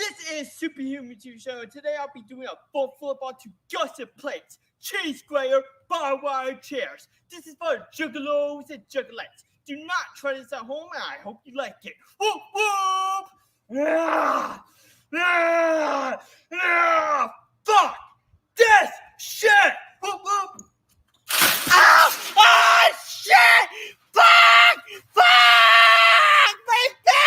This is Superhuman 2 show. Today I'll be doing a full flip onto gusset plates, cheese square, barbed wire chairs. This is for juggalos and juggalettes. Do not try this at home, and I hope you like it. Whoop, whoop! Fuck this shit! Whoop, whoop! Ow! Ah, shit! Fuck! Fuck! My back!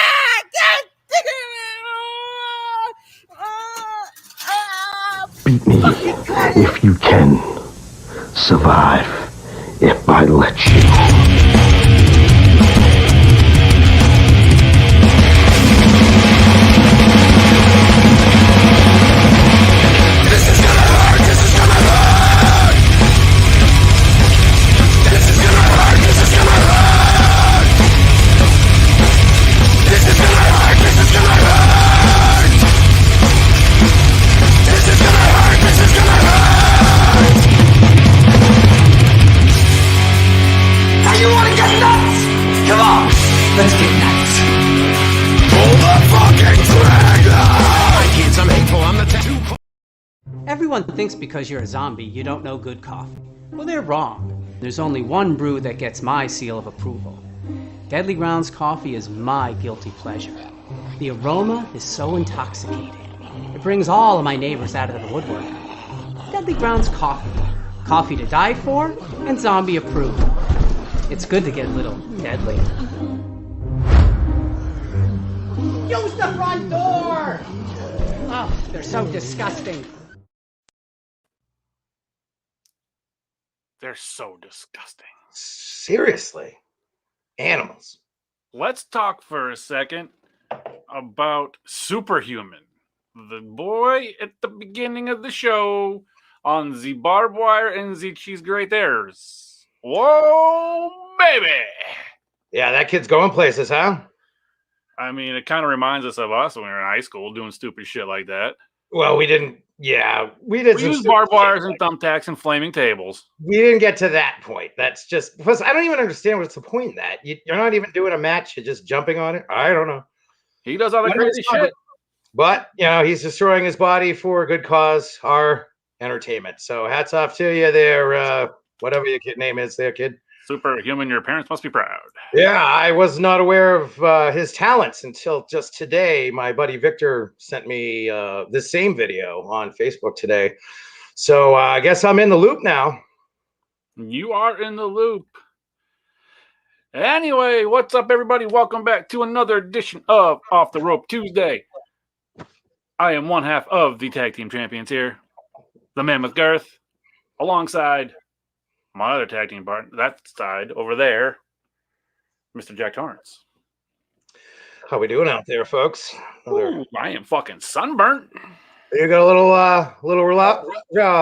Beat me if you can. Survive if I let you. Let's get nuts. Pull the fucking trigger! My kids, I'm hateful, I'm the tattoo. Everyone thinks because you're a zombie, you don't know good coffee. Well, they're wrong. There's only one brew that gets my seal of approval. Deadly Grounds coffee is my guilty pleasure. The aroma is so intoxicating. It brings all of my neighbors out of the woodwork. Deadly Grounds coffee. Coffee to die for and zombie approved. It's good to get a little deadly. Use the front door! Oh, they're so disgusting. They're so disgusting. Seriously. Animals. Let's talk for a second about Superhuman. The boy at the beginning of the show on the barbed wire and the cheese graters. Whoa, baby! Yeah, that kid's going places, huh? I mean, it kind of reminds us of us when we were in high school doing stupid shit like that. Well, we didn't. Yeah, we did. We used barbed wires and thumbtacks and flaming tables. We didn't get to that point. That's just because I don't even understand what's the point in that. You're not even doing a match. You're just jumping on it. I don't know. He does all the crazy shit. But, you know, he's destroying his body for a good cause, our entertainment. So hats off to you there, whatever your kid name is there, kid. Superhuman, your parents must be proud. Yeah, I was not aware of his talents until just today. My buddy Victor sent me this same video on Facebook today. So I guess I'm in the loop now. You are in the loop. Anyway, what's up, everybody? Welcome back to another edition of Off the Rope Tuesday. I am one half of the tag team champions here, the man with Garth, alongside my other tag team partner, that side over there, Mr. Jack Torrance. How we doing out there, folks? Ooh, I am fucking sunburnt. You got a little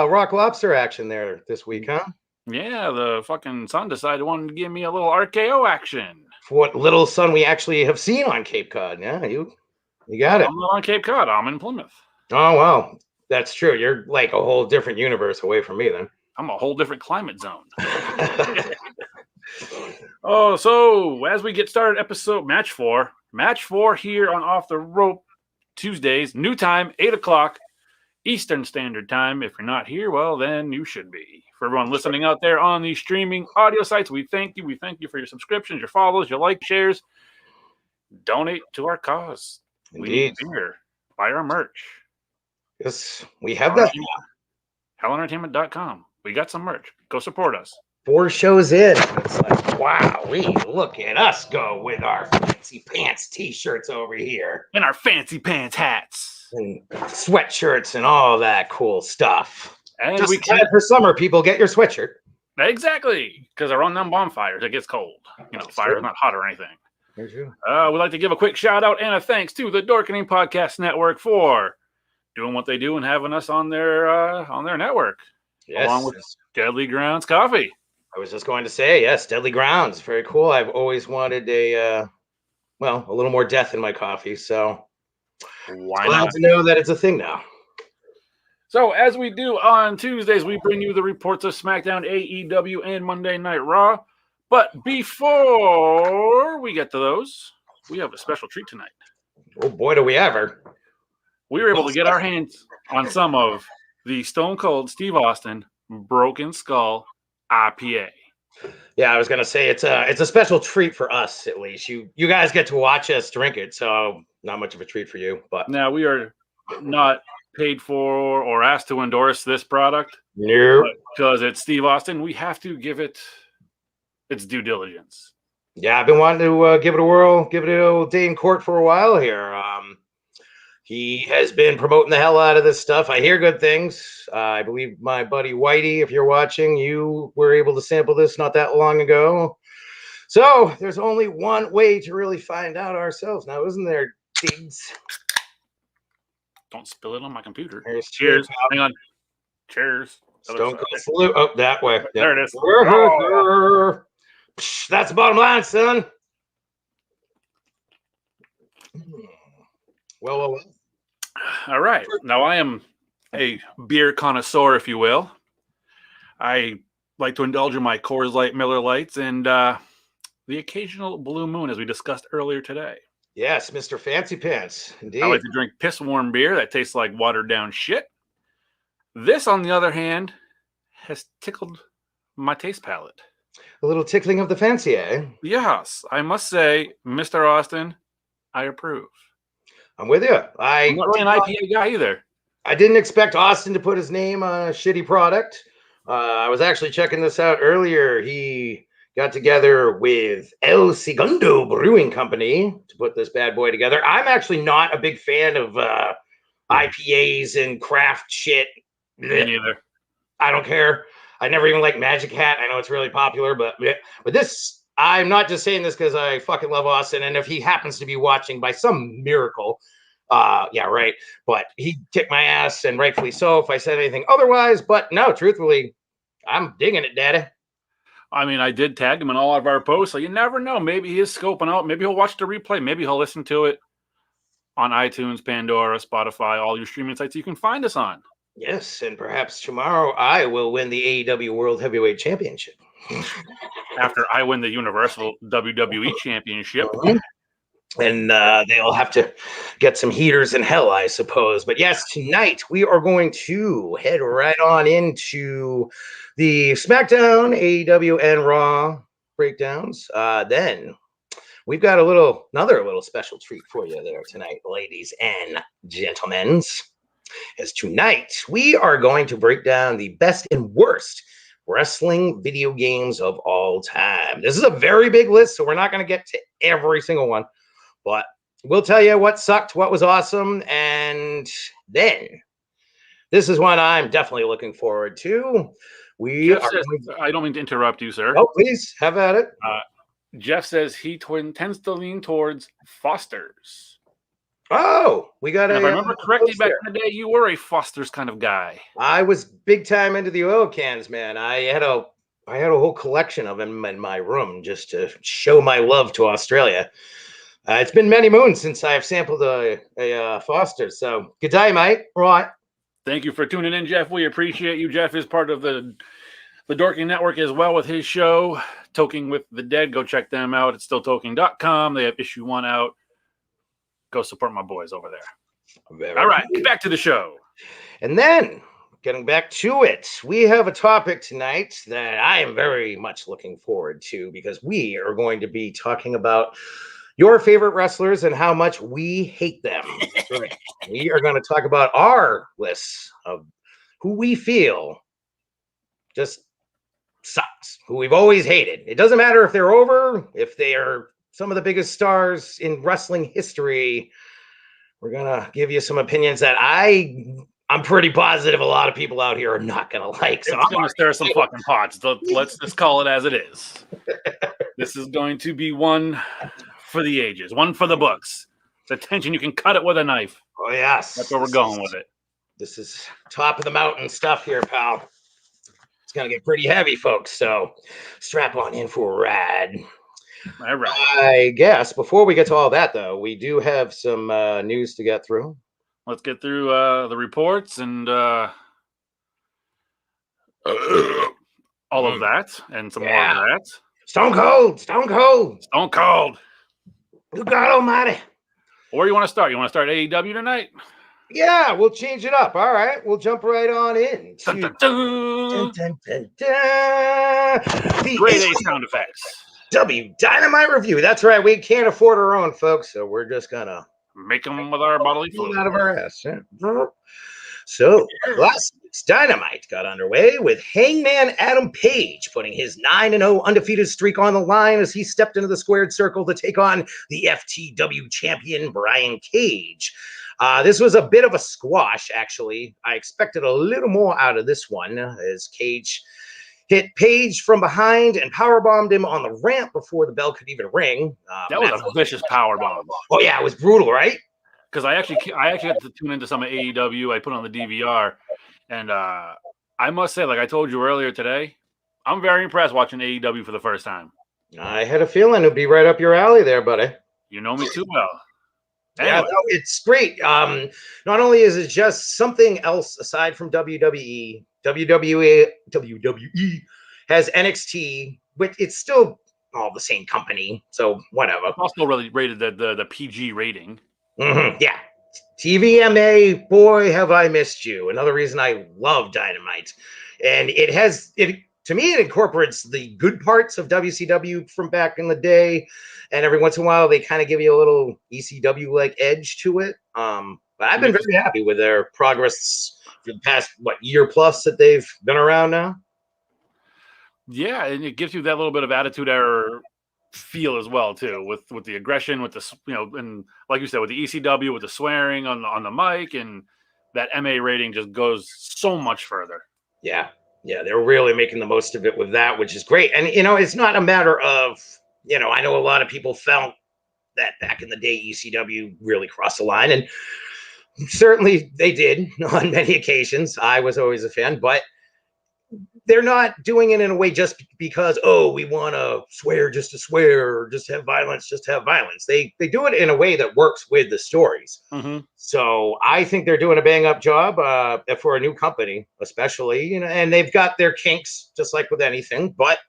rock lobster action there this week, huh? Yeah, the fucking sun decided wanted to give me a little RKO action. For what little sun we actually have seen on Cape Cod. Yeah, you got it. I'm not on Cape Cod. I'm in Plymouth. Oh, well, that's true. You're like a whole different universe away from me then. I'm a whole different climate zone. Oh, so as we get started, match four here on Off the Rope Tuesdays, new time, 8 o'clock Eastern Standard Time. If you're not here, well, then you should be. For everyone listening out there on the streaming audio sites, we thank you. We thank you for your subscriptions, your follows, your likes, shares. Donate to our cause. Indeed. We need beer. Buy our merch. Yes, we have that. HellEntertainment.com. We got some merch. Go support us. 4 shows in. It's like, wow, look at us go with our fancy pants t-shirts over here. And our fancy pants hats. And sweatshirts and all that cool stuff. And just we in time for summer, people, get your sweatshirt. Exactly. Because around them bonfires, it gets cold. You know, fire is not hot or anything. We'd like to give a quick shout out and a thanks to the Dorkening Podcast Network for doing what they do and having us on their network. Yes. Along with Deadly Grounds Coffee. I was just going to say, yes, Deadly Grounds. Very cool. I've always wanted a little more death in my coffee. So why glad not? to know that it's a thing now. So as we do on Tuesdays, we bring you the reports of SmackDown, AEW, and Monday Night Raw. But before we get to those, we have a special treat tonight. Oh boy, do we ever. we were able to get our hands on some of the Stone Cold Steve Austin Broken Skull IPA. Yeah, I was gonna say it's a special treat for us, at least. You guys get to watch us drink it, so not much of a treat for you. But Now, we are not paid for or asked to endorse this product. no, Because it's Steve Austin, we have to give it its due diligence. yeah, I've been wanting to give it a whirl, give it a old day in court for a while here. He has been promoting the hell out of this stuff. I hear good things. I believe my buddy Whitey, if you're watching, you were able to sample this not that long ago. So there's only one way to really find out ourselves now, isn't there, Diggz? Don't spill it on my computer. Here's Cheers. Hang on. Cheers. Stone Cold Salute. Oh, that way. There it is. Oh. That's the bottom line, son. Well. All right. Now, I am a beer connoisseur, if you will. I like to indulge in my Coors Light, Miller Lights, and the occasional Blue Moon, as we discussed earlier today. Yes, Mr. Fancy Pants. Indeed. I like to drink piss-warm beer that tastes like watered-down shit. This, on the other hand, has tickled my taste palate. A little tickling of the fancy, eh? Yes, I must say, Mr. Austin, I approve. I'm with you. I'm not really an IPA guy either. I didn't expect Austin to put his name on a shitty product. I was actually checking this out earlier. He got together with El Segundo Brewing Company to put this bad boy together. I'm actually not a big fan of IPAs and craft shit. Me neither. I don't care. I never even liked Magic Hat. I know it's really popular, but this, I'm not just saying this because I fucking love Austin. And if he happens to be watching by some miracle, yeah, right. But he kicked my ass, and rightfully so if I said anything otherwise. But no, truthfully, I'm digging it, Daddy. I mean, I did tag him in all of our posts, so you never know. Maybe he is scoping out. Maybe he'll watch the replay. Maybe he'll listen to it on iTunes, Pandora, Spotify, all your streaming sites you can find us on. Yes, and perhaps tomorrow I will win the AEW World Heavyweight Championship. After I win the Universal WWE Championship. And they'll have to get some heaters in hell, I suppose. But yes, tonight we are going to head right on into the Smackdown, AEW, and Raw breakdowns. Then we've got another little special treat for you there tonight, ladies and gentlemen. As tonight we are going to break down the best and worst wrestling video games of all time. This is a very big list, so we're not going to get to every single one, but we'll tell you what sucked, what was awesome, and then this is one I'm definitely looking forward to. I don't mean to interrupt you, sir. Oh, please, have at it. Jeff says he tends to lean towards Foster's. Oh, we got if I remember correctly, back in the day, you were a Foster's kind of guy. I was big time into the oil cans, man. I had a whole collection of them in my room just to show my love to Australia. It's been many moons since I've sampled a Foster's. So good day, mate. Right. Thank you for tuning in, Jeff. We appreciate you. Jeff is part of the Dorking Network as well with his show, Toking with the Dead. Go check them out. It's stilltoking.com. They have issue 1 out. Go support my boys over there. All right, back to the show. And then, getting back to it, we have a topic tonight that I am very much looking forward to because we are going to be talking about your favorite wrestlers and how much we hate them. We are going to talk about our lists of who we feel just sucks, who we've always hated. It doesn't matter if they're over, if they are some of the biggest stars in wrestling history. We're going to give you some opinions that I'm pretty positive a lot of people out here are not going to like. So it's going to stir some fucking pots. Let's just call it as it is. This is going to be one for the ages, one for the books. It's a tension. You can cut it with a knife. Oh, yes. That's where we're going with it. This is top of the mountain stuff here, pal. It's going to get pretty heavy, folks. So strap on in for a ride. All right. I guess before we get to all that, though, we do have some news to get through. Let's get through the reports and all of that and some more of that. Stone Cold. Stone Cold. Good God Almighty. Where do you want to start? You want to start AEW tonight? Yeah, we'll change it up. All right, we'll jump right on in. Dun, dun, Dun, dun. dun, dun, dun. The Grade A sound effects. AEW Dynamite review. That's right. We can't afford our own, folks, so we're just gonna Make them with our bodily pull fluid. out of our ass. Yeah. So last week's Dynamite got underway with Hangman Adam Page putting his 9-0 undefeated streak on the line as he stepped into the squared circle to take on the FTW champion Brian Cage. This was a bit of a squash, actually. I expected a little more out of this one as Cage hit Page from behind and powerbombed him on the ramp before the bell could even ring. That was a vicious power bomb. Oh yeah, it was brutal, right? Because I actually had to tune into some of AEW. I put on the DVR, and I must say, like I told you earlier today, I'm very impressed watching AEW for the first time. I had a feeling it'd be right up your alley there, buddy. You know me too well. Yeah, Anyway. no, it's great. Not only is it just something else aside from WWE has NXT, but it's still all the same company, so whatever. Also really rated the PG rating. Mm-hmm, yeah. TVMA, boy, have I missed you. Another reason I love Dynamite. And to me, it incorporates the good parts of WCW from back in the day. And every once in a while, they kind of give you a little ECW-like edge to it. But I've been very happy with their progress for the past, year plus that they've been around now. Yeah, and it gives you that little bit of attitude error feel as well too, with the aggression, with the and like you said, with the ECW, with the swearing on the mic, and that MA rating just goes so much further. Yeah, they're really making the most of it with that, which is great. And it's not a matter of I know a lot of people felt that back in the day ECW really crossed the line, and certainly they did on many occasions. I was always a fan, but they're not doing it in a way just because, we want to swear just to swear, or just have violence just to have violence. They do it in a way that works with the stories. Mm-hmm. So I think they're doing a bang-up job for a new company, especially, and they've got their kinks, just like with anything, but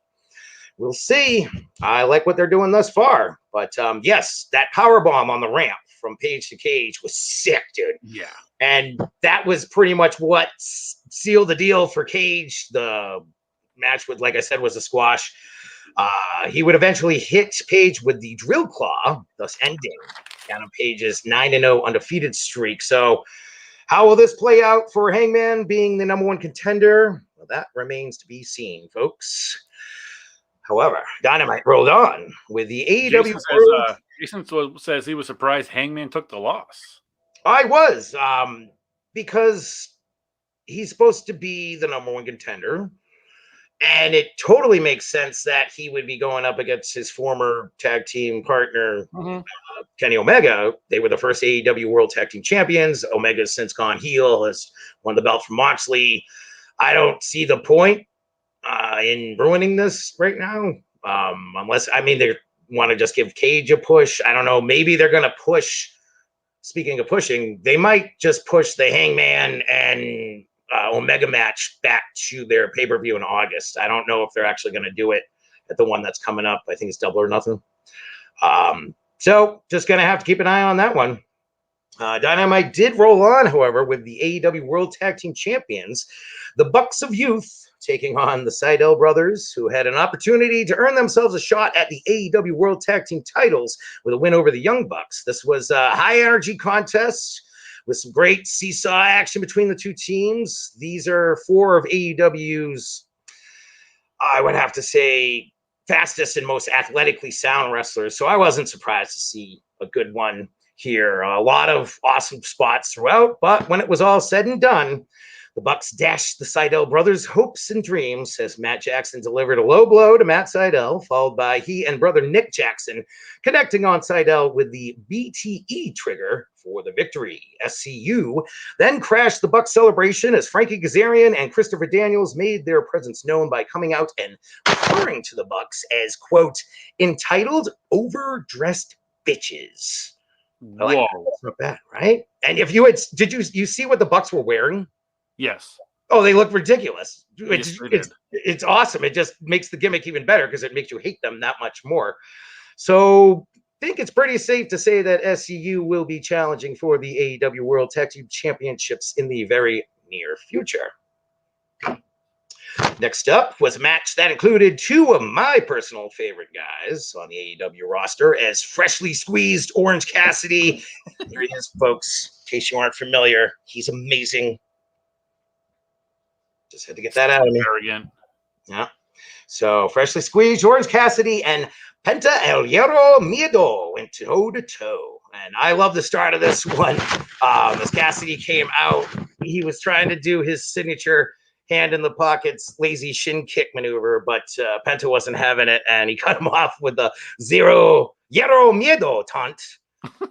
we'll see. I like what they're doing thus far. But yes, that powerbomb on the ramp from Page to Cage was sick, dude. Yeah. And that was pretty much what sealed the deal for Cage. The match, like I said, was a squash. He would eventually hit Page with the drill claw, thus ending Adam Page's 9-0 undefeated streak. So how will this play out for Hangman being the number one contender? Well, that remains to be seen, folks. However, Dynamite rolled on with the AEW. Jason says he was surprised Hangman took the loss. I was, because he's supposed to be the number one contender, and it totally makes sense that he would be going up against his former tag team partner, Kenny Omega. They were the first AEW World Tag Team Champions. Omega's since gone heel, has won the belt from Moxley. I don't see the point in ruining this right now, unless, they want to just give Cage a push. I don't know. Maybe they're going to push. Speaking of pushing, they might just push the Hangman and Omega match back to their pay-per-view in August. I don't know if they're actually going to do it at the one that's coming up. I think it's Double or Nothing. So just going to have to keep an eye on that one. Dynamite did roll on, however, with the AEW World Tag Team Champions, the Bucks of Youth, taking on the Sydal brothers, who had an opportunity to earn themselves a shot at the AEW World Tag Team titles with a win over the Young Bucks. This was a high-energy contest with some great seesaw action between the two teams. These are four of AEW's, I would have to say, fastest and most athletically sound wrestlers, so I wasn't surprised to see a good one here. A lot of awesome spots throughout, but when it was all said and done, the Bucks dashed the Sydal brothers' hopes and dreams as Matt Jackson delivered a low blow to Matt Sydal, followed by he and brother Nick Jackson connecting on Sydal with the BTE trigger for the victory. SCU then crashed the Bucks celebration as Frankie Kazarian and Christopher Daniels made their presence known by coming out and referring to the Bucks as, quote, entitled overdressed bitches. I like that. That's not bad, right? And if you did you see what the Bucks were wearing? Yes. Oh, they look ridiculous. It's awesome. It just makes the gimmick even better because it makes you hate them that much more. So think it's pretty safe to say that SCU will be challenging for the AEW World Tag Team Championships in the very near future. Next up was a match that included two of my personal favorite guys on the AEW roster as freshly squeezed Orange Cassidy. Here he is, folks. In case you aren't familiar, he's amazing. Just had to get that out of me. Again. Yeah. So freshly squeezed Orange Cassidy and Penta El Hierro Miedo went toe to toe. And I love the start of this one. As Cassidy came out, he was trying to do his signature hand in the pockets, lazy shin kick maneuver, but Penta wasn't having it, and he cut him off with the Hierro Miedo taunt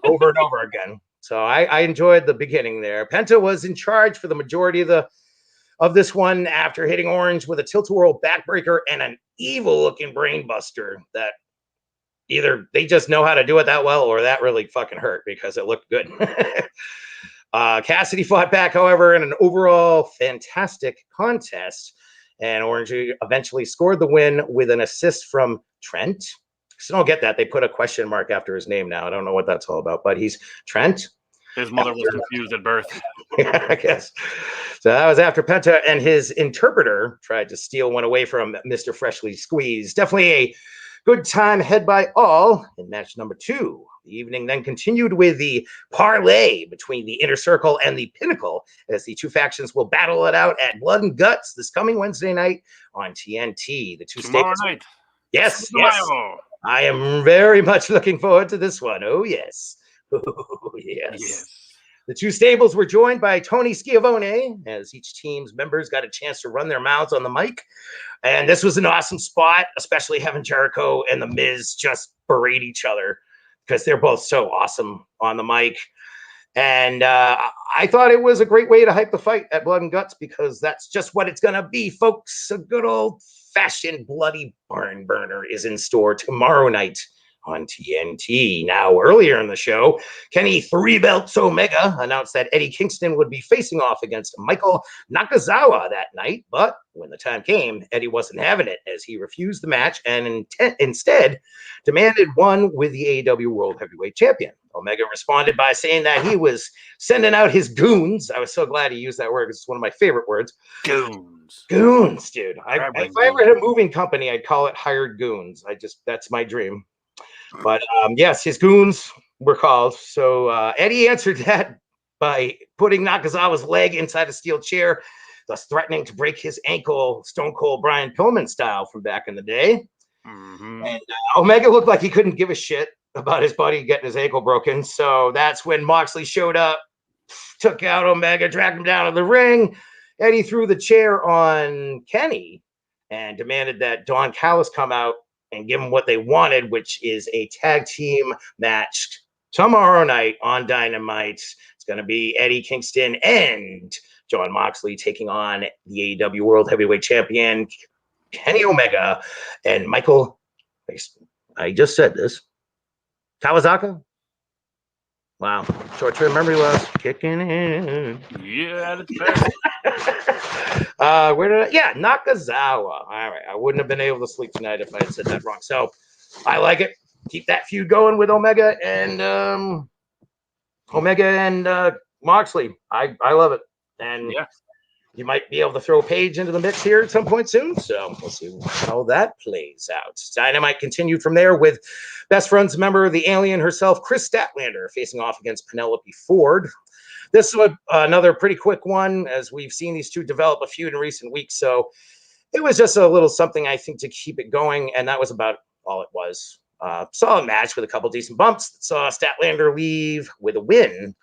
over and over again. So I enjoyed the beginning there. Penta was in charge for the majority of this one after hitting Orange with a tilt-a-whirl backbreaker and an evil-looking brainbuster that either they just know how to do it that well or that really fucking hurt because it looked good. Cassidy fought back, however, in an overall fantastic contest, and Orange eventually scored the win with an assist from Trent. So I don't get that. They put a question mark after his name now. I don't know what that's all about, but he's Trent. His mother was confused at birth. Yeah, I guess. So that was after Penta and his interpreter tried to steal one away from Mr. Freshly Squeezed. Definitely a good time had by all in match number 2. The evening then continued with the parlay between the Inner Circle and the Pinnacle as the two factions will battle it out at Blood and Guts this coming Wednesday night on TNT. The two Tomorrow staples. night. Yes, yes. I am very much looking forward to this one. Oh, yes. Oh, yes. The two stables were joined by Tony Schiavone as each team's members got a chance to run their mouths on the mic. And this was an awesome spot, especially having Jericho and The Miz just berate each other because they're both so awesome on the mic. And I thought it was a great way to hype the fight at Blood and Guts because that's just what it's going to be, folks. A good old-fashioned bloody barn burner is in store tomorrow night on TNT. Now, earlier in the show, Kenny 3 Belts Omega announced that Eddie Kingston would be facing off against Michael Nakazawa that night, but when the time came, Eddie wasn't having it as he refused the match and instead demanded one with the AEW World Heavyweight Champion. Omega responded by saying that he was sending out his goons. I was so glad he used that word because it's one of my favorite words. Goons. Goons, dude. If I ever had a moving company, I'd call it Hired Goons. That's my dream. But yes, his goons were called. So Eddie answered that by putting Nakazawa's leg inside a steel chair, thus threatening to break his ankle, Stone Cold Brian Pillman style from back in the day. Mm-hmm. And Omega looked like he couldn't give a shit about his buddy getting his ankle broken. So that's when Moxley showed up, took out Omega, dragged him down to the ring. Eddie threw the chair on Kenny and demanded that Don Callis come out and give them what they wanted, which is a tag team match tomorrow night on Dynamite. It's going to be Eddie Kingston and Jon Moxley taking on the AEW World Heavyweight Champion Kenny Omega and Michael, I just said this, Kawasaka. Wow, short-term memory loss kicking in. Yeah, that's best. Nakazawa. All right, I wouldn't have been able to sleep tonight if I had said that wrong. So I like it. Keep that feud going with Omega and Moxley. I love it. And yeah, you might be able to throw Paige into the mix here at some point soon. So we'll see how that plays out. Dynamite continued from there with Best Friends member, the alien herself, Chris Statlander, facing off against Penelope Ford. This was another pretty quick one, as we've seen these two develop a feud in recent weeks. So it was just a little something, I think, to keep it going. And that was about all it was. Solid match with a couple decent bumps. Saw Statlander leave with a win.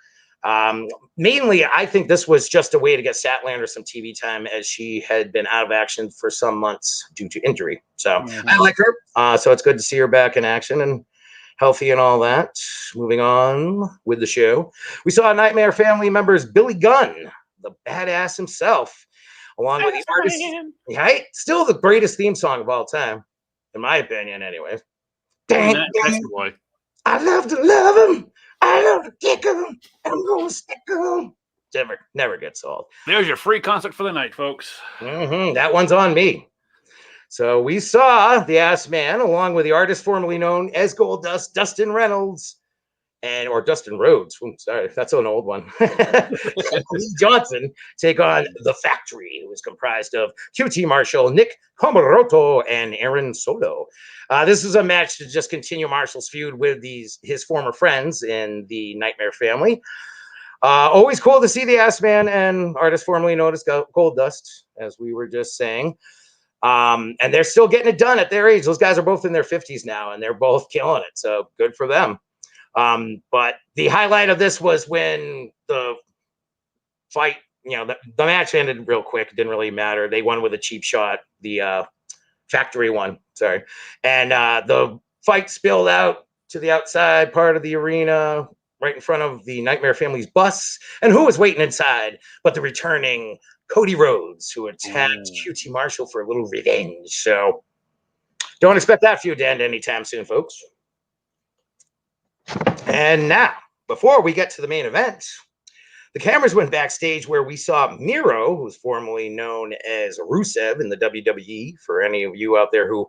Mainly, I think this was just a way to get Statlander some TV time as she had been out of action for some months due to injury. So I like her. So it's good to see her back in action and healthy and all that. Moving on with the show. We saw Nightmare Family members Billy Gunn, the badass himself, along with the artist. Right? Still the greatest theme song of all time, in my opinion, anyway. Dang, boy. I love to love him. I love to kick him. I'm going to stick him. Never gets old. There's your free concert for the night, folks. That one's on me. So we saw the Ass Man along with the artist formerly known as Goldust, Dustin Reynolds, or Dustin Rhodes. Ooh, sorry, that's an old one. Lee Johnson take on The Factory, who was comprised of QT Marshall, Nick Komoroto, and Aaron Solo. This is a match to just continue Marshall's feud with his former friends in the Nightmare family. Always cool to see the Ass Man and artist formerly known as Goldust, as we were just saying. And they're still getting it done at their age. Those guys are both in their 50s now, and they're both killing it. So good for them. But the highlight of this was when the fight, the match ended real quick. It didn't really matter. They won with a cheap shot. The Factory won. Sorry. And the fight spilled out to the outside part of the arena, right in front of the Nightmare family's bus. And who was waiting inside but the returning Cody Rhodes, who attacked QT Marshall for a little revenge. So don't expect that feud to end anytime soon, folks. And now, before we get to the main event, the cameras went backstage where we saw Miro, who's formerly known as Rusev in the WWE. For any of you out there who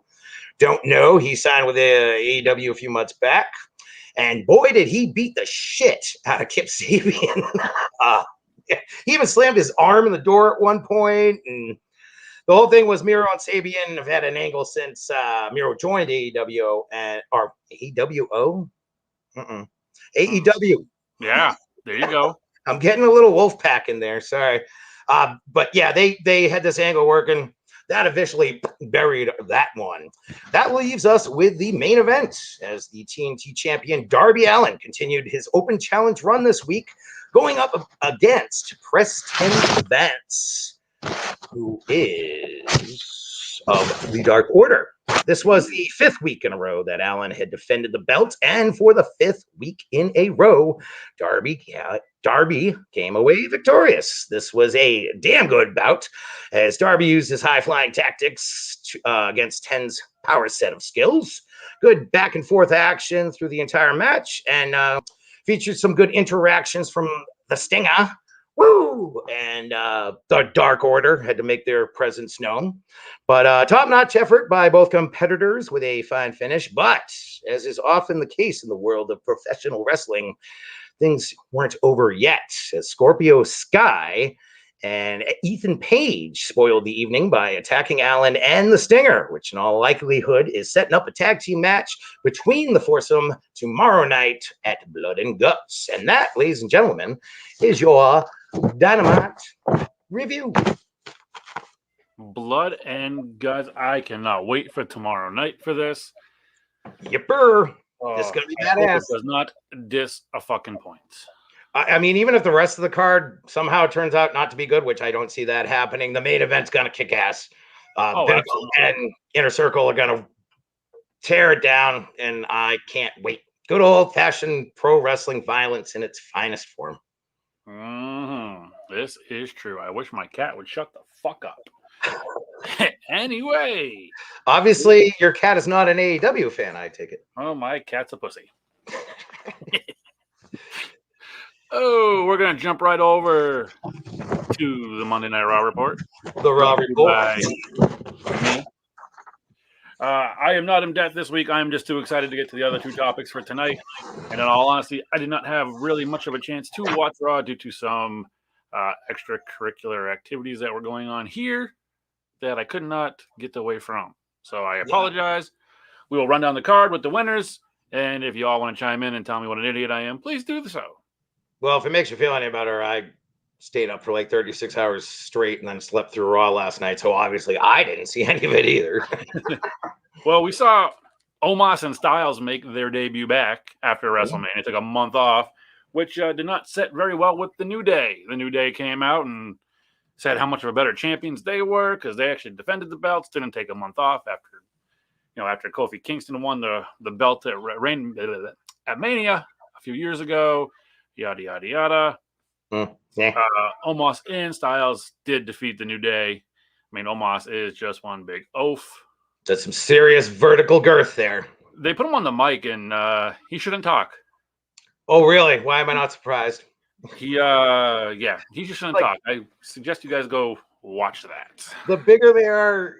don't know, he signed with AEW a few months back. And boy, did he beat the shit out of Kip Sabian. He even slammed his arm in the door at one point. And the whole thing was Miro and Sabian have had an angle since Miro joined AEW or AEWO. AEW. Yeah, there you go. I'm getting a little wolf pack in there. Sorry. But yeah, they had this angle working. That officially buried that one. That leaves us with the main event as the TNT champion Darby Allin continued his open challenge run this week, going up against Preston Vance, who is of the Dark Order. This was the 5th week in a row that Allin had defended the belt, and for the 5th week in a row, Darby came away victorious. This was a damn good bout, as Darby used his high-flying tactics against Ten's power set of skills. Good back-and-forth action through the entire match, and featured some good interactions from the Stinger. Woo! And the Dark Order had to make their presence known. But top-notch effort by both competitors with a fine finish. But, as is often the case in the world of professional wrestling, things weren't over yet, as Scorpio Sky and Ethan Page spoiled the evening by attacking Allin and the Stinger, which in all likelihood is setting up a tag team match between the foursome tomorrow night at Blood and Guts. And that, ladies and gentlemen, is your Dynamite review. Blood and Guts. I cannot wait for tomorrow night for this. Yipper. This is going to be badass. It does not diss a fucking point. I mean, even if the rest of the card somehow turns out not to be good, which I don't see that happening, the main event's going to kick ass. Pinnacle and Inner Circle are going to tear it down, and I can't wait. Good old-fashioned pro wrestling violence in its finest form. This is true. I wish my cat would shut the fuck up. Anyway. Obviously, your cat is not an AEW fan, I take it. Oh, my cat's a pussy. Oh, we're going to jump right over to the Monday Night Raw report. The Raw report. Me. I am not in depth this week. I am just too excited to get to the other 2 topics for tonight. And in all honesty, I did not have really much of a chance to watch Raw due to some extracurricular activities that were going on here that I could not get away from. So I apologize. We will run down the card with the winners. And if you all want to chime in and tell me what an idiot I am, please do so. Well, if it makes you feel any better, I stayed up for like 36 hours straight and then slept through Raw last night. So obviously I didn't see any of it either. Well, we saw Omos and Styles make their debut back after WrestleMania. It took a month off, which did not set very well with the New Day. The New Day came out and said how much of a better champions they were because they actually defended the belts, didn't take a month off after Kofi Kingston won the belt at Mania a few years ago. Yada, yada, yada. Omos and Styles did defeat the New Day. I mean, Omos is just one big oaf. That's some serious vertical girth there. They put him on the mic, and he shouldn't talk. Oh, really? Why am I not surprised? He just shouldn't talk. I suggest you guys go watch that. The bigger they are,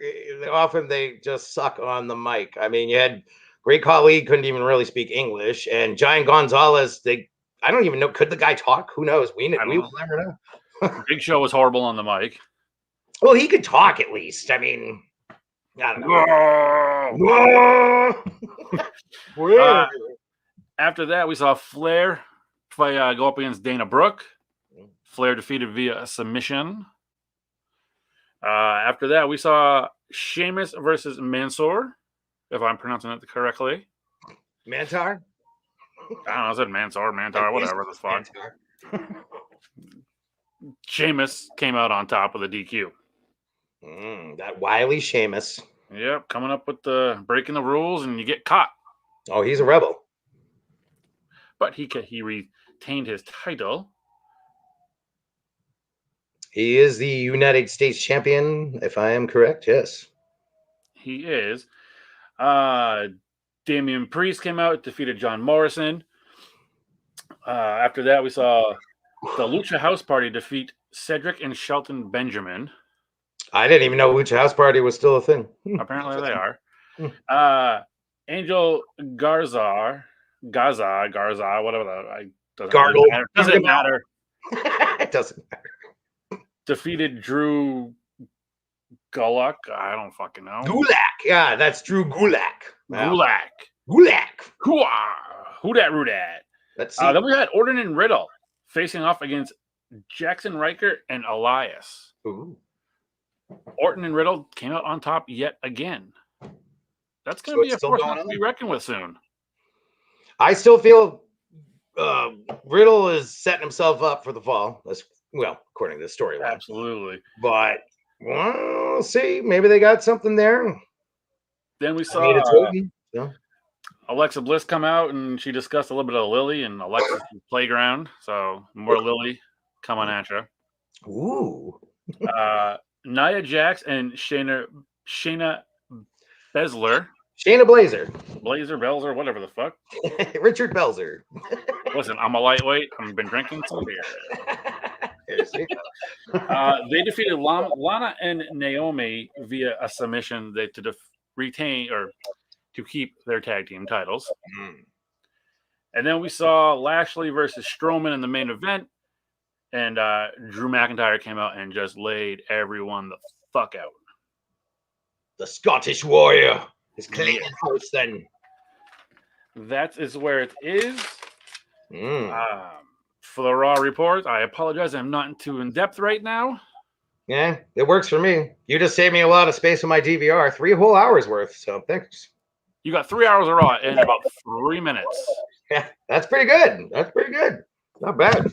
often they just suck on the mic. I mean, you had Great Khali couldn't even really speak English, and Giant Gonzalez, I don't even know, could the guy talk? Who knows? We will never know. Big Show was horrible on the mic. Well, he could talk at least. I mean, I don't know. After that, we saw Flair go up against Dana Brooke. Flair defeated via a submission. After that, we saw Sheamus versus Mansoor, if I'm pronouncing it correctly. Mantar? I don't know. I said Mansoor, Mantar, whatever the fuck. Sheamus came out on top with a DQ. That wily Sheamus. Yep, coming up with the breaking the rules, and you get caught. Oh, he's a rebel. But he retained his title. He is the United States champion, if I am correct. Yes. He is. Damian Priest came out, defeated John Morrison. After that, we saw the Lucha House Party defeat Cedric and Shelton Benjamin. I didn't even know Lucha House Party was still a thing. Apparently they are. Angel Garza, whatever that. Doesn't matter. It doesn't matter. Defeated Drew Gulak. I don't fucking know. Gulak. Yeah, that's Drew Gulak. Wow. Gulak. Who dat, Roo dat. Let's see. Then we had Orton and Riddle facing off against Jackson Riker and Elias. Ooh. Orton and Riddle came out on top yet again. That's going to be a force not to be reckoned with soon. I still feel Riddle is setting himself up for the fall. Well, according to the storyline. Absolutely. But we'll see. Maybe they got something there. Then we saw Alexa Bliss come out, and she discussed a little bit of Lily and Alexa's playground. So more Lily coming at you. Ooh. Nia Jax and Shayna Baszler. Shayna Belzer, whatever the fuck. Richard Belzer. Listen, I'm a lightweight. I've been drinking some beer. They defeated Lana and Naomi via a submission to retain or to keep their tag team titles. And then we saw Lashley versus Strowman in the main event, and Drew McIntyre came out and just laid everyone the fuck out. The Scottish Warrior is cleaning house then. That is where it is. For the Raw report, I apologize. I'm not too in-depth right now. Yeah, it works for me. You just saved me a lot of space on my DVR. 3 whole hours worth, so thanks. You got 3 hours of Raw in about 3 minutes. Yeah, that's pretty good. Not bad.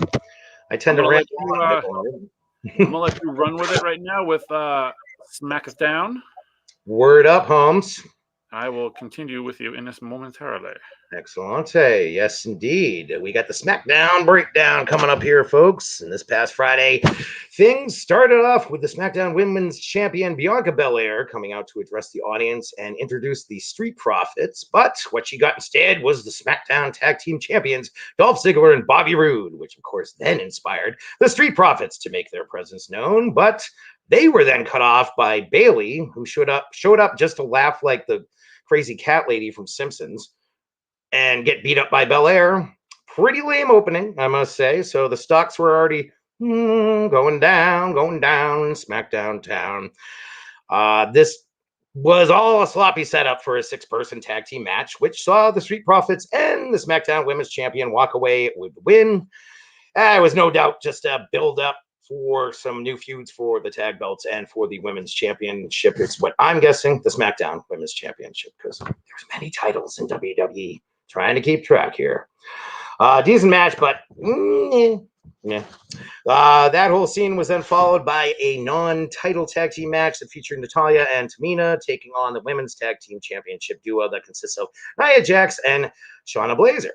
I tend to rant. I'm going to let you run with it right now with Smackdown. Word up, Holmes. I will continue with you in this momentarily. Excellent. Yes, indeed. We got the Smackdown Breakdown coming up here, folks. And this past Friday, things started off with the Smackdown Women's Champion Bianca Belair coming out to address the audience and introduce the Street Profits. But what she got instead was the Smackdown Tag Team Champions, Dolph Ziggler and Bobby Roode, which of course then inspired the Street Profits to make their presence known. But they were then cut off by Bayley, who showed up just to laugh like the crazy cat lady from Simpsons and get beat up by Belair. Pretty lame opening, I must say. So the stocks were already going down, Smackdown town. This was all a sloppy setup for a 6-person tag team match, which saw the Street Profits and the Smackdown Women's Champion walk away with the win. It was no doubt just a build-up for some new feuds for the tag belts and for the Women's Championship. It's what I'm guessing, the Smackdown Women's Championship, because there's many titles in WWE. Trying to keep track here. Decent match, but that whole scene was then followed by a non-title tag team match that featured Natalya and Tamina taking on the Women's Tag Team Championship duo that consists of Nia Jax and Shayna Baszler.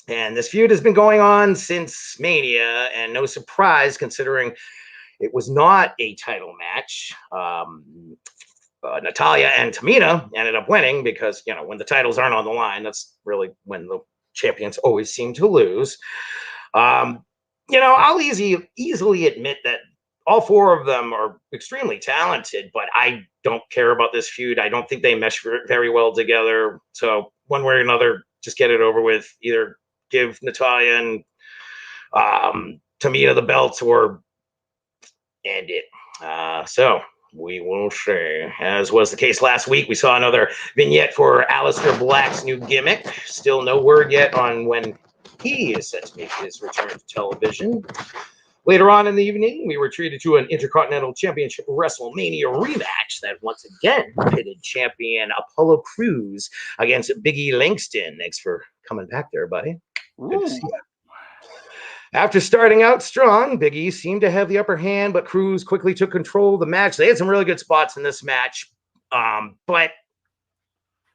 And this feud has been going on since Mania, and no surprise considering it was not a title match. Natalya and Tamina ended up winning because, when the titles aren't on the line, that's really when the champions always seem to lose. I'll easily admit that all four of them are extremely talented, but I don't care about this feud. I don't think they mesh very well together. So one way or another, just get it over with. Either give Natalya and Tamina the belts or end it. So we will see. As was the case last week, we saw another vignette for Aleister Black's new gimmick. Still no word yet on when he is set to make his return to television. Later on in the evening, we were treated to an Intercontinental Championship WrestleMania rematch that once again pitted champion Apollo Crews against Big E Langston. Thanks for coming back there, buddy. Good to see you. After starting out strong, Big E seemed to have the upper hand, but Crews quickly took control of the match. They had some really good spots in this match, but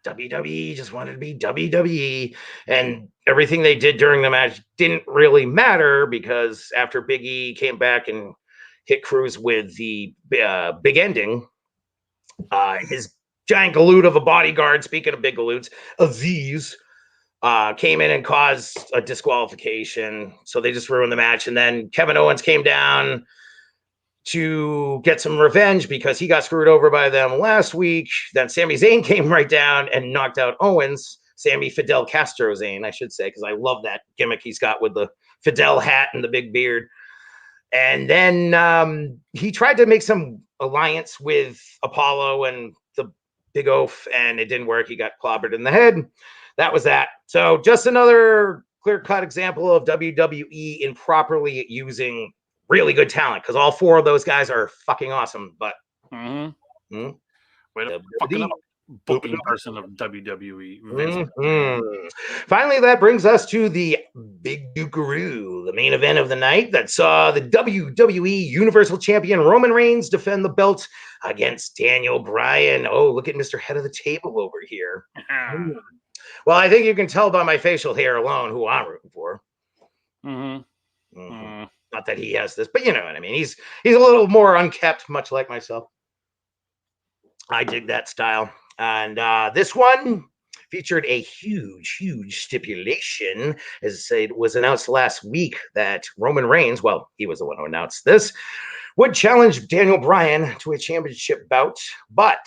WWE just wanted to be WWE, and everything they did during the match didn't really matter because after Big E came back and hit Crews with the big ending, his giant galoot of a bodyguard, speaking of big galoots, Aziz, came in and caused a disqualification. So they just ruined the match. And then Kevin Owens came down to get some revenge because he got screwed over by them last week. Then Sami Zayn came right down and knocked out Owens. Sammy Fidel Castro Zayn, I should say, because I love that gimmick he's got with the Fidel hat and the big beard. And then he tried to make some alliance with Apollo and the Big Oaf, and it didn't work. He got clobbered in the head. That was that. So just another clear-cut example of WWE improperly using really good talent, because all four of those guys are fucking awesome. But way to fucking up booking person of WWE. Finally, that brings us to the Big Dukeroo, the main event of the night that saw the WWE Universal Champion Roman Reigns defend the belt against Daniel Bryan. Oh, look at Mr. Head of the Table over here. Well, I think you can tell by my facial hair alone who I'm rooting for. Not that he has this, but you know what I mean. He's a little more unkept, much like myself. I dig that style. And this one featured a huge stipulation. As it was announced last week that Roman Reigns, well, he was the one who announced this, would challenge Daniel Bryan to a championship bout. But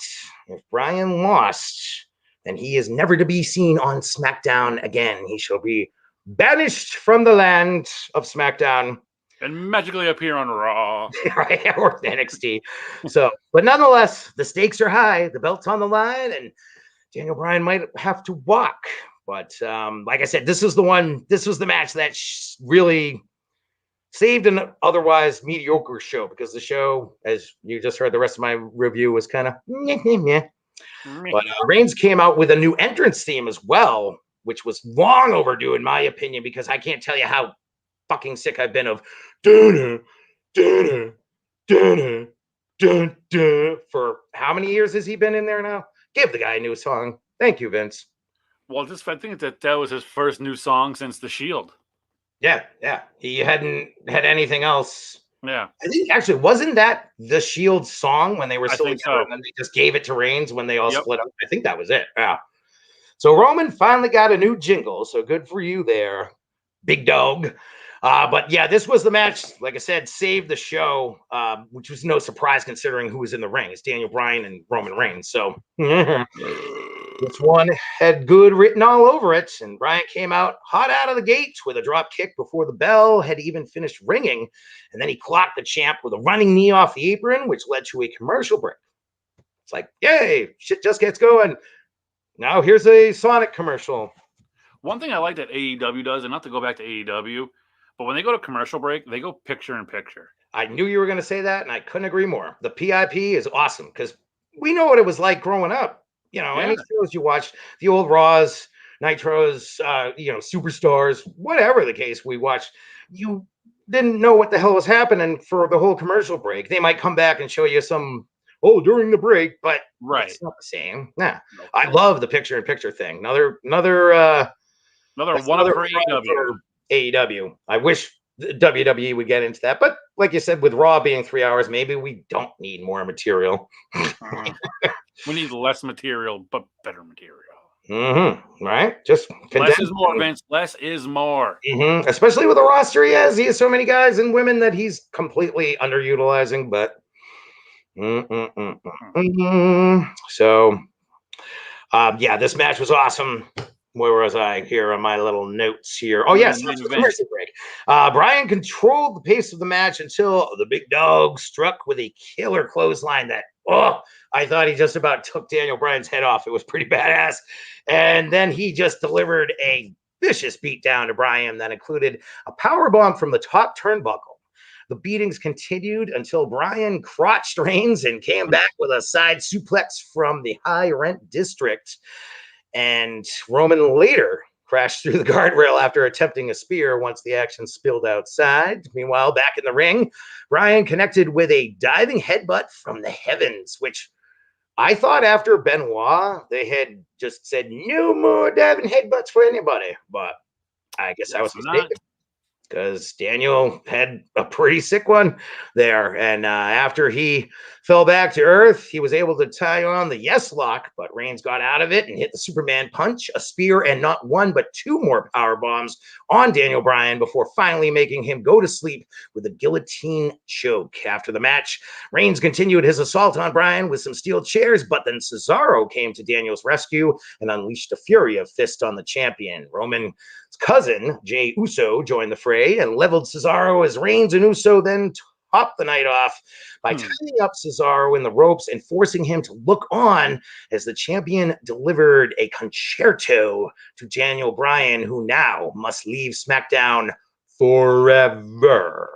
if Bryan lost, then he is never to be seen on SmackDown again. He shall be banished from the land of SmackDown and magically appear on Raw. Right, or NXT. So, but nonetheless, the stakes are high. The belt's on the line, and Daniel Bryan might have to walk. But like I said, this was the match that really saved an otherwise mediocre show, because the show, as you just heard the rest of my review, was kind of meh. But Reigns came out with a new entrance theme as well, which was long overdue in my opinion, because I can't tell you how fucking sick I've been of for how many years has he been in there now? Give the guy a new song. Thank you, Vince. Well, I think that was his first new song since The Shield. Yeah. He hadn't had anything else. Yeah. I think actually, wasn't that the Shield song when they were still together, so. and then they just gave it to Reigns when they all split up? I think that was it. Yeah. So Roman finally got a new jingle. So good for you there, big dog. But yeah, this was the match, like I said, saved the show, which was no surprise considering who was in the ring. It's Daniel Bryan and Roman Reigns. So this one had good written all over it. And Bryan came out hot out of the gate with a drop kick before the bell had even finished ringing. And then he clocked the champ with a running knee off the apron, which led to a commercial break. It's like, yay, shit just gets going. Now here's a Sonic commercial. One thing I like that AEW does, and not to go back to AEW, but when they go to commercial break, they go picture in picture. I knew you were going to say that, and I couldn't agree more. The PIP is awesome because we know what it was like growing up. You know, any shows you watched, the old Raws, Nitros, Superstars, whatever the case we watched, you didn't know what the hell was happening for the whole commercial break. They might come back and show you some, during the break, but it's not the same. Nah, I love the picture-in-picture thing. Another one for AEW. I wish the WWE would get into that, but like you said, with Raw being 3 hours, maybe we don't need more material. We need less material, but better material. Right? Just less is more, Vince. Less is more. Especially with the roster he has. He has so many guys and women that he's completely underutilizing. But so, yeah, this match was awesome. Where was I here on my little notes here? Oh, yes, commercial break. Bryan controlled the pace of the match until the big dog struck with a killer clothesline that, I thought he just about took Daniel Bryan's head off. It was pretty badass. And then he just delivered a vicious beatdown to Bryan that included a powerbomb from the top turnbuckle. The beatings continued until Bryan crotched Reigns and came back with a side suplex from the high rent district. And Roman later crashed through the guardrail after attempting a spear once the action spilled outside. Meanwhile, back in the ring, Bryan connected with a diving headbutt from the heavens, which I thought after Benoit, they had just said no more diving headbutts for anybody. But I guess I was mistaken, because Daniel had a pretty sick one there. And after he fell back to earth, he was able to tie on the yes lock, but Reigns got out of it and hit the Superman punch, a spear, and not one, but two more power bombs on Daniel Bryan before finally making him go to sleep with a guillotine choke. After the match, Reigns continued his assault on Bryan with some steel chairs, but then Cesaro came to Daniel's rescue and unleashed a fury of fist on the champion. Roman's cousin, Jey Uso, joined the fray and leveled Cesaro as Reigns and Uso then topped the night off by tying up Cesaro in the ropes and forcing him to look on as the champion delivered a concerto to Daniel Bryan, who now must leave SmackDown forever.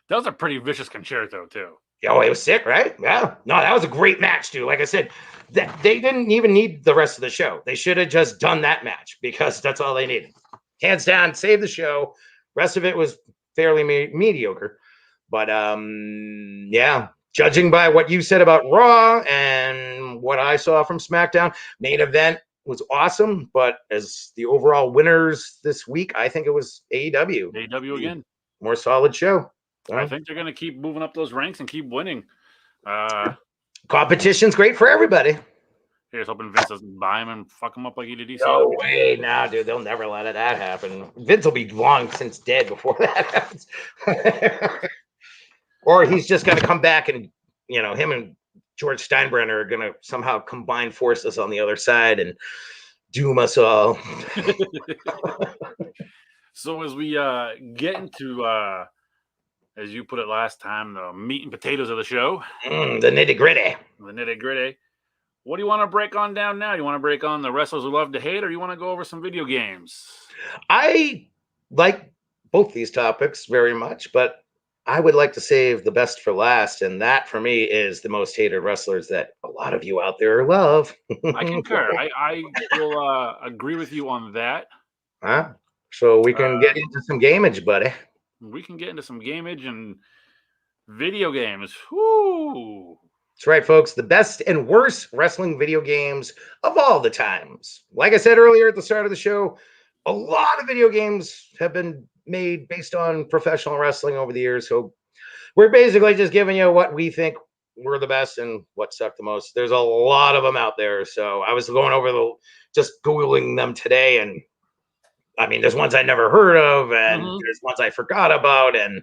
That was a pretty vicious concerto, too. Oh, it was sick, right? Yeah. No, that was a great match, dude. Like I said, they didn't even need the rest of the show. They should have just done that match because that's all they needed. Hands down, save the show. Rest of it was fairly mediocre. But, yeah, judging by what you said about Raw and what I saw from SmackDown, main event was awesome. But as the overall winners this week, I think it was AEW. AEW again. More solid show. I think they're going to keep moving up those ranks and keep winning. Competition's great for everybody. Here's hoping Vince doesn't buy him and fuck him up like he did. No way. Nah, dude. They'll never let that happen. Vince will be long since dead before that happens. Or he's just going to come back and, him and George Steinbrenner are going to somehow combine forces on the other side and doom us all. So as we get into, as you put it last time, the meat and potatoes of the show. The nitty-gritty. The nitty-gritty. What do you want to break on down now? You want to break on the wrestlers who love to hate, or you want to go over some video games? I like both these topics very much, but I would like to save the best for last, and that for me is the most hated wrestlers that a lot of you out there love. I concur. I will agree with you on that. Huh? So we can get into some gamage, buddy. We can get into some gamage and video games. Whoo! That's right, folks. The best and worst wrestling video games of all the times. Like I said earlier at the start of the show, a lot of video games have been made based on professional wrestling over the years. So we're basically just giving you what we think were the best and what sucked the most. There's a lot of them out there. So I was going over just Googling them today. And I mean, there's ones I never heard of and there's ones I forgot about. And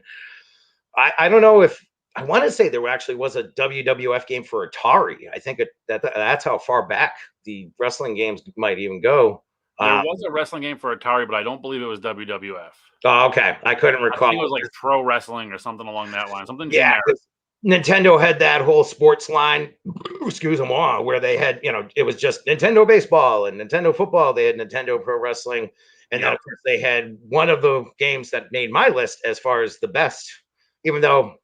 I don't know if, I want to say there actually was a WWF game for Atari. I think that's how far back the wrestling games might even go. There was a wrestling game for Atari, but I don't believe it was WWF. Oh, okay. I couldn't recall. I think it was like pro wrestling or something along that line. Something generic. Nintendo had that whole sports line, where they had, it was just Nintendo baseball and Nintendo football. They had Nintendo pro wrestling. And then, of course, they had one of the games that made my list as far as the best, even though,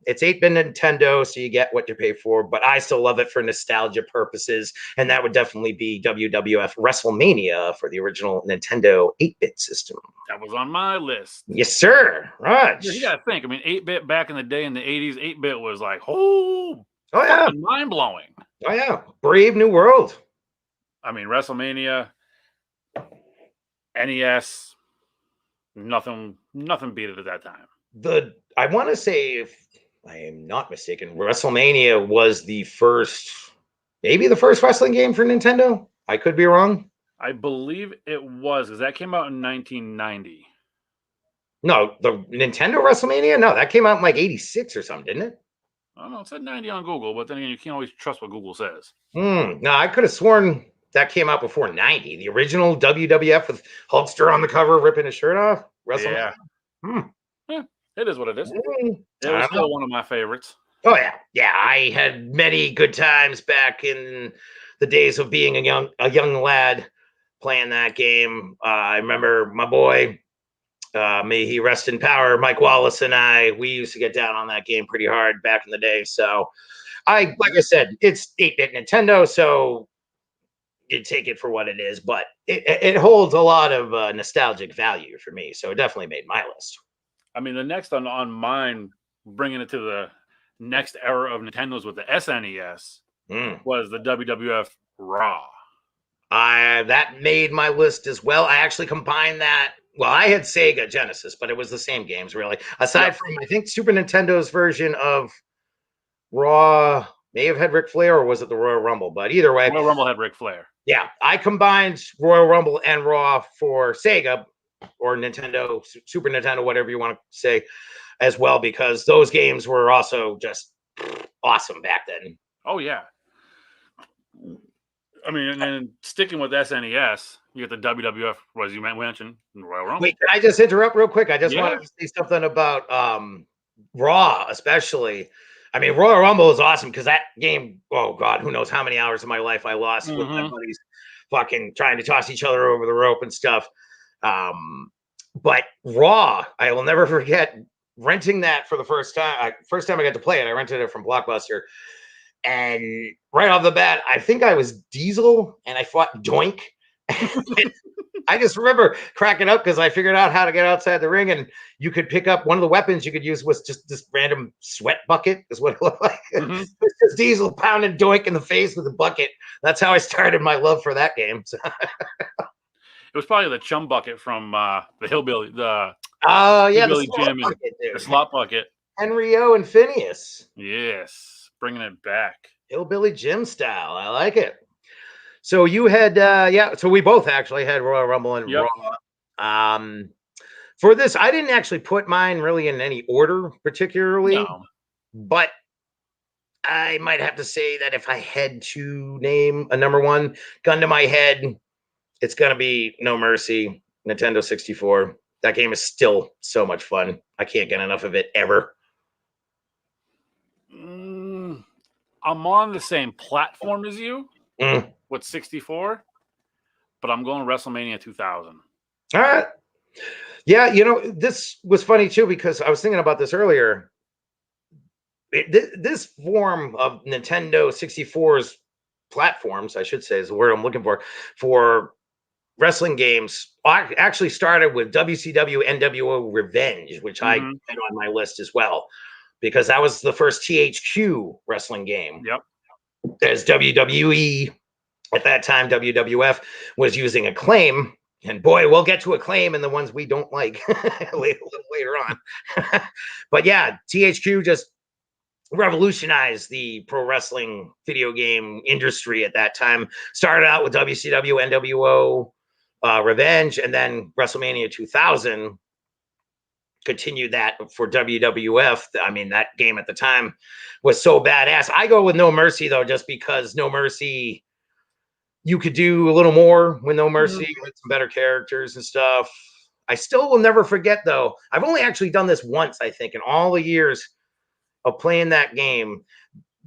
it's 8-bit Nintendo, so you get what you pay for, but I still love it for nostalgia purposes, and that would definitely be WWF WrestleMania for the original Nintendo 8-bit system. That was on my list. Yes, sir. Right. You got to think, 8-bit back in the day in the 80s, 8-bit was like, mind-blowing. Oh, yeah. Brave new world. WrestleMania, NES, nothing beat it at that time. I want to say, if I am not mistaken, WrestleMania was maybe the first wrestling game for Nintendo. I could be wrong. I believe it was, because that came out in 1990. No, the Nintendo WrestleMania? No, that came out in like 86 or something, didn't it? I don't know, it said 90 on Google, but then again, you can't always trust what Google says. No, I could have sworn that came out before 90. The original WWF with Hulkster on the cover ripping his shirt off. WrestleMania. Yeah. Yeah, it is what it is. It I was don't still know. one of my favorites. Oh yeah, yeah. I had many good times back in the days of being a young lad playing that game. I remember my boy, may he rest in power, Mike Wallace and we used to get down on that game pretty hard back in the day. So like I said, it's 8-bit Nintendo, so you take it for what it is, but it holds a lot of nostalgic value for me. So it definitely made my list. I mean, the next on mine, bringing it to the next era of Nintendo's with the SNES, was the WWF Raw. That made my list as well. I actually combined that. Well, I had Sega Genesis, but it was the same games, really. Aside from, I think, Super Nintendo's version of Raw may have had Ric Flair, or was it the Royal Rumble? But either way. Royal Rumble had Ric Flair. Yeah, I combined Royal Rumble and Raw for Sega or Nintendo, Super Nintendo, whatever you want to say, as well, because those games were also just awesome back then. Oh, yeah. I mean, and then sticking with SNES, you get the WWF, as you mentioned, Royal Rumble. Wait, can I just interrupt real quick? I just wanted to say something about Raw, especially. I mean, Royal Rumble is awesome because that game, oh, God, who knows how many hours of my life I lost with my buddies fucking trying to toss each other over the rope and stuff. But Raw, I will never forget renting that for the first time. First time I got to play it, I rented it from Blockbuster. And right off the bat, I think I was Diesel and I fought Doink. I just remember cracking up because I figured out how to get outside the ring, and you could pick up one of the weapons you could use was just this random sweat bucket, is what it looked like. It's just Diesel pounding Doink in the face with a bucket. That's how I started my love for that game. So. It was probably the chum bucket from the Hillbilly, the Hillbilly Jim, and the slot bucket. Henry O and Phineas. Yes, bringing it back. Hillbilly Jim style. I like it. So you had, so we both actually had Royal Rumble and Raw. For this, I didn't actually put mine really in any order particularly, but I might have to say that if I had to name a number one, gun to my head, it's going to be No Mercy, Nintendo 64. That game is still so much fun. I can't get enough of it ever. I'm on the same platform as you. With 64, but I'm going WrestleMania 2000. All right. Yeah, this was funny too because I was thinking about this earlier. This form of Nintendo 64's platforms, I should say, is the word I'm looking for wrestling games, actually started with WCW NWO Revenge, which I had on my list as well, because that was the first THQ wrestling game. Yep. There's WWE. At that time, WWF was using Acclaim, and boy, we'll get to Acclaim and the ones we don't like later on. But yeah, THQ just revolutionized the pro wrestling video game industry at that time. Started out with WCW NWO Revenge, and then WrestleMania 2000 continued that for WWF. I mean, that game at the time was so badass. I go with No Mercy, though, just because No Mercy, you could do a little more with No Mercy, with some better characters and stuff. I still will never forget, though. I've only actually done this once, I think, in all the years of playing that game.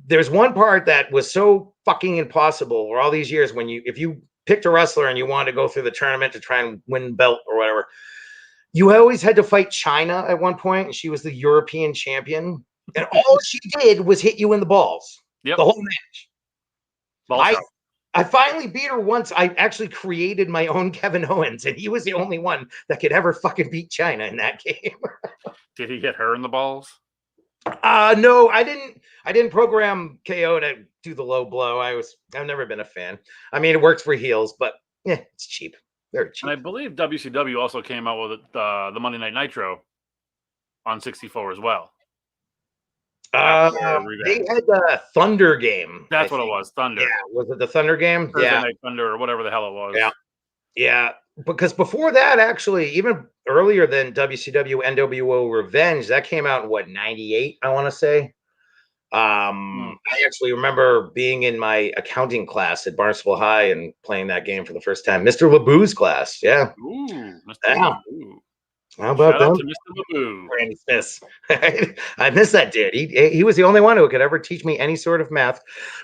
There's one part that was so fucking impossible for all these years when if you picked a wrestler and you wanted to go through the tournament to try and win the belt or whatever, you always had to fight China at one point, and she was the European champion. And all she did was hit you in the balls. Yep. The whole match. Ball I finally beat her once. I actually created my own Kevin Owens, and he was the only one that could ever fucking beat China in that game. Did he hit her in the balls? No, I didn't program KO to do the low blow. I've never been a fan. I mean, it works for heels, but yeah, it's cheap. Very cheap. And I believe WCW also came out with the Monday Night Nitro on 64 as well. They had the Thunder game. That's what it was. Thunder. Yeah, was it the Thunder game? Thursday Night Thunder or whatever the hell it was. Yeah. Yeah, because before that, actually, even earlier than WCW NWO Revenge, that came out in what, 98, I want to say. I actually remember being in my accounting class at Barnstable High and playing that game for the first time. Mr. LeBou's class. Yeah. Ooh, Mr. Yeah. LeBou. How about Shout out them? to Mr. LeBou. Randy Smith. I miss that dude. He was the only one who could ever teach me any sort of math.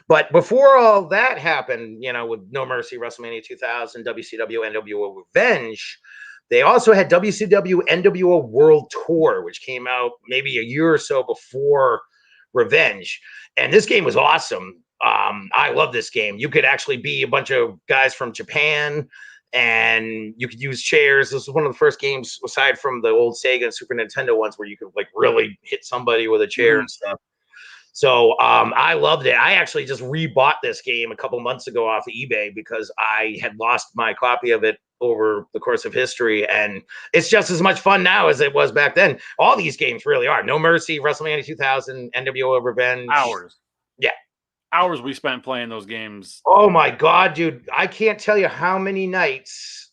But before all that happened, with No Mercy, WrestleMania 2000, WCW NWO Revenge, they also had WCW NWO World Tour, which came out maybe a year or so before Revenge. And this game was awesome. I love this game. You could actually be a bunch of guys from Japan, and you could use chairs. This was one of the first games, aside from the old Sega and Super Nintendo ones, where you could like really hit somebody with a chair and stuff. So I loved it. I actually just rebought this game a couple months ago off of eBay because I had lost my copy of it over the course of history, and it's just as much fun now as it was back then. All these games really are. No Mercy, WrestleMania 2000, NWO Revenge. Hours. Yeah. Hours we spent playing those games. Oh my God, dude. I can't tell you how many nights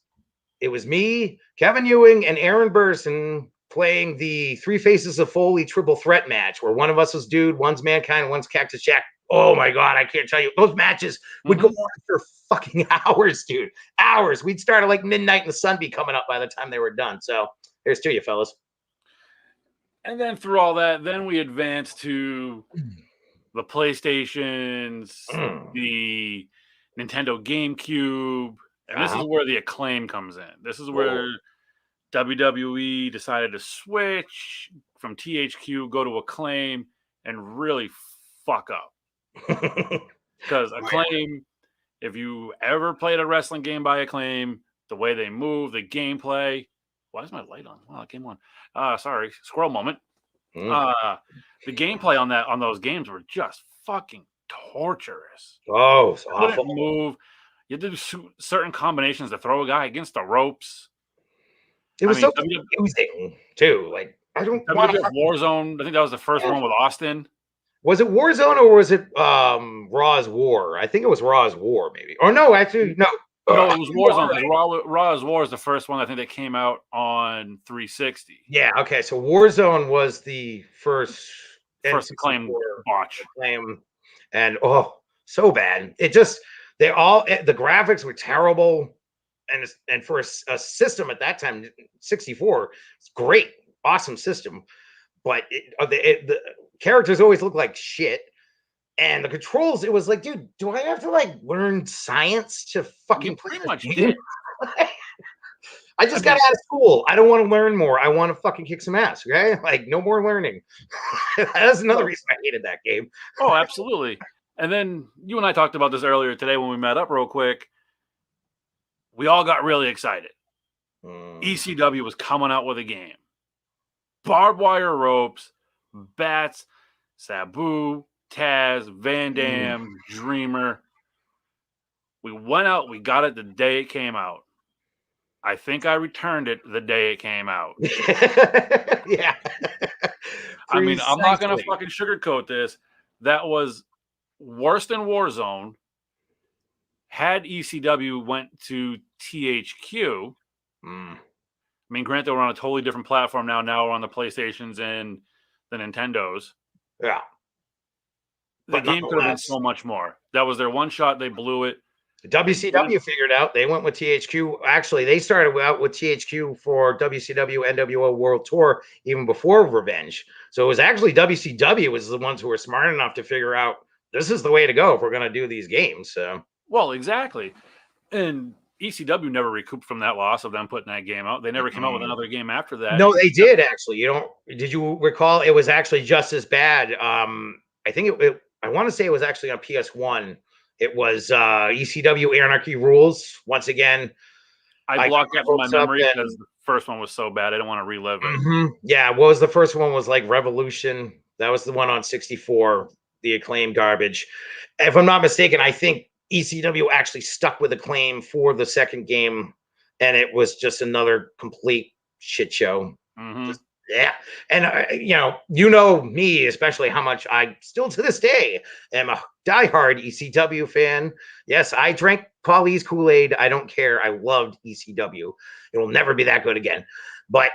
it was me, Kevin Ewing, and Aaron Burson playing the Three Faces of Foley triple threat match, where one of us was Dude, one's Mankind, one's Cactus Jack. Oh my God, I can't tell you. Those matches would go on for fucking hours, dude. Hours. We'd start at like midnight and the sun be coming up by the time they were done. So here's to you, fellas. And then through all that, then we advanced to the PlayStations, the Nintendo GameCube, and this is where the Acclaim comes in. This is where WWE decided to switch from THQ, go to Acclaim, and really fuck up. Because Acclaim, if you ever played a wrestling game by Acclaim, the way they move, the gameplay. Why is my light on? Wow, it came on. Sorry, squirrel moment. The gameplay on those games were just fucking torturous. Oh, it's Couldn't awful. move. You had to do certain combinations to throw a guy against the ropes. It was so confusing too. Like, I don't want to. Warzone. I think that was the first one with Austin. Was it Warzone or was it Raw's War? I think it was Raw's War, maybe. Or no, actually, no. No, it was Warzone. Because Raw's War is the first one I think that came out on 360. Yeah. Okay. So Warzone was the first Acclaim watch. And so bad. It just the graphics were terrible, and for a system at that time, 64, it's great, awesome system, but the characters always look like shit. And the controls, it was like, dude, do I have to like learn science to fucking play pretty much did? I just got out of school. I don't want to learn more. I want to fucking kick some ass. Okay, like no more learning. That's another reason I hated that game. Oh, absolutely. And then you and I talked about this earlier today when we met up real quick. We all got really excited. ECW was coming out with a game. Barbed wire ropes, bats, Sabu, Taz, Van Dam, Dreamer. We went out, we got it the day it came out. I think I returned it the day it came out. Yeah. I mean, I'm not going to fucking sugarcoat this. That was worse than Warzone. Had ECW went to THQ, I mean, granted, we're on a totally different platform now. Now we're on the PlayStations and the Nintendos. Yeah. The game could have been so much more. That was their one shot. They blew it. WCW figured out. They went with THQ. Actually, they started out with THQ for WCW NWO World Tour even before Revenge. So it was actually WCW was the ones who were smart enough to figure out this is the way to go if we're going to do these games. So, well, exactly. And ECW never recouped from that loss of them putting that game out. They never came out with another game after that. No, they did actually. Did you recall? It was actually just as bad. I think I want to say it was actually on PS1. It was ECW Anarchy Rules. Once again, I blocked that from my memory because the first one was so bad. I didn't want to relive it. Yeah, what was the first one? Was like Revolution. That was the one on 64. The Acclaim garbage. If I'm not mistaken, I think ECW actually stuck with Acclaim for the second game, and it was just another complete shit show. Yeah. And, you know me, especially how much I still to this day am a diehard ECW fan. Yes, I drank Paulie's Kool-Aid. I don't care. I loved ECW. It will never be that good again. But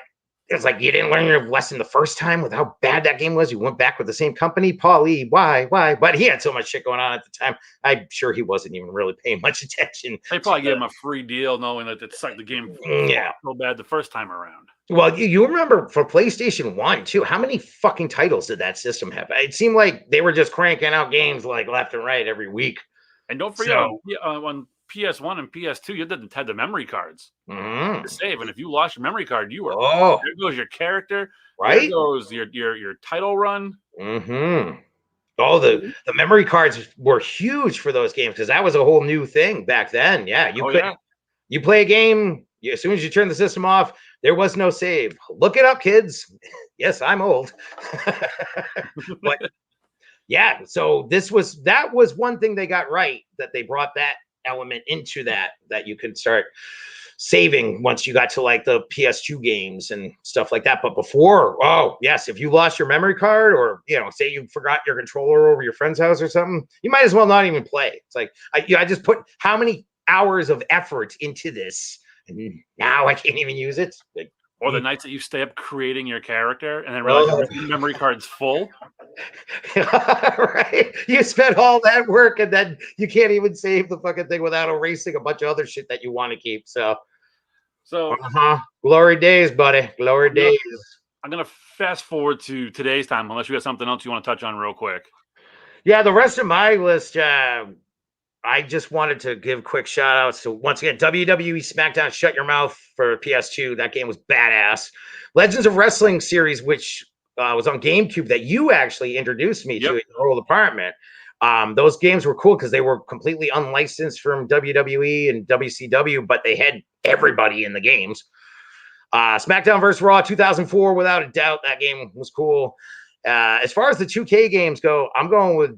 it's like you didn't learn your lesson the first time with how bad that game was. You went back with the same company. Paulie, why? But he had so much shit going on at the time. I'm sure he wasn't even really paying much attention. They probably gave him a free deal knowing that it sucked the game so bad the first time around. Well, you remember for PlayStation 1, too, how many fucking titles did that system have? It seemed like they were just cranking out games like left and right every week. And don't forget, on PS1 and PS2, you didn't have the memory cards to save. And if you lost your memory card, you were there goes your character, right? There goes your title run. Oh, the memory cards were huge for those games because that was a whole new thing back then. Yeah, you play a game, as soon as you turn the system off, there was no save. Look it up, kids. Yes, I'm old. But yeah, so that was one thing they got right, that they brought that element into that you could start saving once you got to like the PS2 games and stuff like that. But before, if you lost your memory card or, say you forgot your controller over your friend's house or something, you might as well not even play. It's like, I just put how many hours of effort into this and now I can't even use it. Like, or the nights that you stay up creating your character and then realize your memory card's full. Right. You spent all that work and then you can't even save the fucking thing without erasing a bunch of other shit that you want to keep. So glory days, buddy. Glory days. I'm going to fast forward to today's time, unless you have something else you want to touch on real quick. Yeah, the rest of my list, I just wanted to give quick shout outs to, once again, WWE Smackdown Shut Your Mouth for PS2. That game was badass. Legends of Wrestling series, which was on GameCube, that you actually introduced me to in your old apartment. Those games were cool because they were completely unlicensed from WWE and WCW, but they had everybody in the games. SmackDown vs. Raw 2004, without a doubt, that game was cool. As far as the 2K games go, I'm going with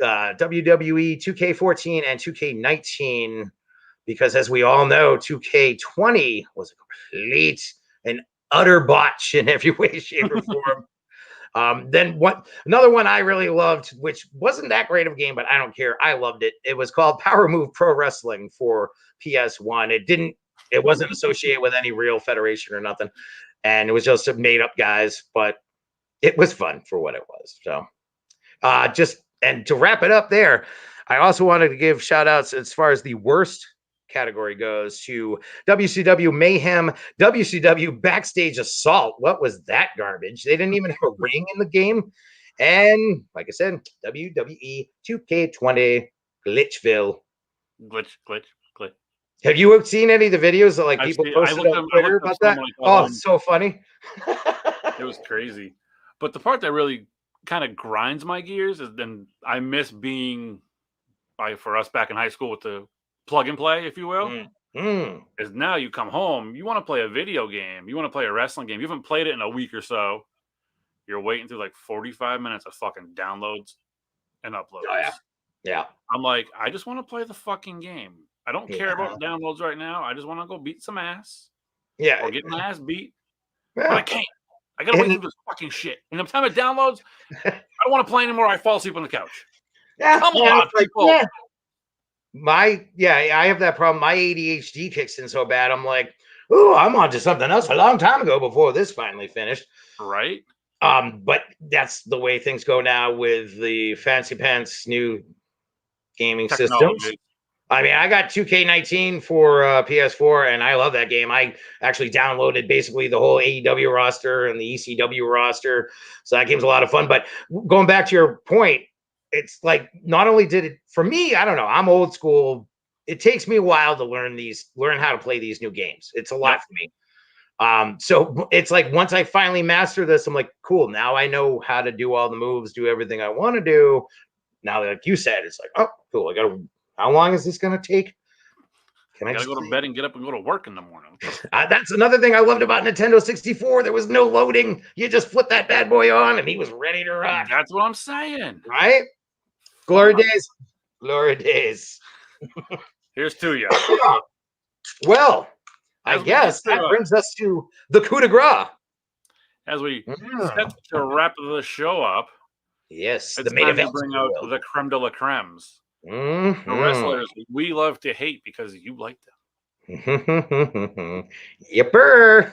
WWE 2K14 and 2K19 because, as we all know, 2K20 was a complete and utter botch in every way, shape, or form. Then another one I really loved, which wasn't that great of a game, but I don't care. I loved it. It was called Power Move Pro Wrestling for PS1. It wasn't associated with any real federation or nothing, and it was just made up guys, but it was fun for what it was. So, and to wrap it up there, I also wanted to give shout outs as far as the worst category goes to WCW Mayhem, WCW Backstage Assault. What was that garbage? They didn't even have a ring in the game. And like I said, WWE 2K20 Glitchville. Glitch. Have you seen any of the videos that people posted on Twitter about that? It's so funny. It was crazy. But the part that really kind of grinds my gears is then I miss being for us back in high school with the plug and play, if you will. Is now you come home, you want to play a video game, you want to play a wrestling game, you haven't played it in a week or so, you're waiting through like 45 minutes of fucking downloads and uploads. Yeah. I'm like, I just want to play the fucking game. I don't care about downloads right now. I just want to go beat some ass. Or get my ass beat. But I can't. I gotta wait through this fucking shit. And the time it downloads, I don't want to play anymore. I fall asleep on the couch. Come on, people. I have that problem. My ADHD kicks in so bad. I'm like, I'm on to something else a long time ago before this finally finished. Right. But that's the way things go now with the fancy pants new gaming systems. I mean, I got 2K19 for PS4, and I love that game. I actually downloaded basically the whole AEW roster and the ECW roster, so that game's a lot of fun. But going back to your point, it's like not only did it for me, I don't know, I'm old school. It takes me a while to learn how to play these new games. It's a lot for me. So it's like once I finally master this, I'm like, cool. Now I know how to do all the moves, do everything I want to do. Now, like you said, it's like, oh, cool. How long is this going to take? I gotta go to bed and get up and go to work in the morning. That's another thing I loved about Nintendo 64. There was no loading. You just flip that bad boy on, and he was ready to rock. That's what I'm saying. Right? Glory days. Glory days. Here's to you. Well, I guess that brings us to the coup de grace. As we set to wrap the show up, Yes, It's the main time to event. bring out the creme de la cremes. Mm-hmm. The wrestlers we love to hate because you like them. Yipper.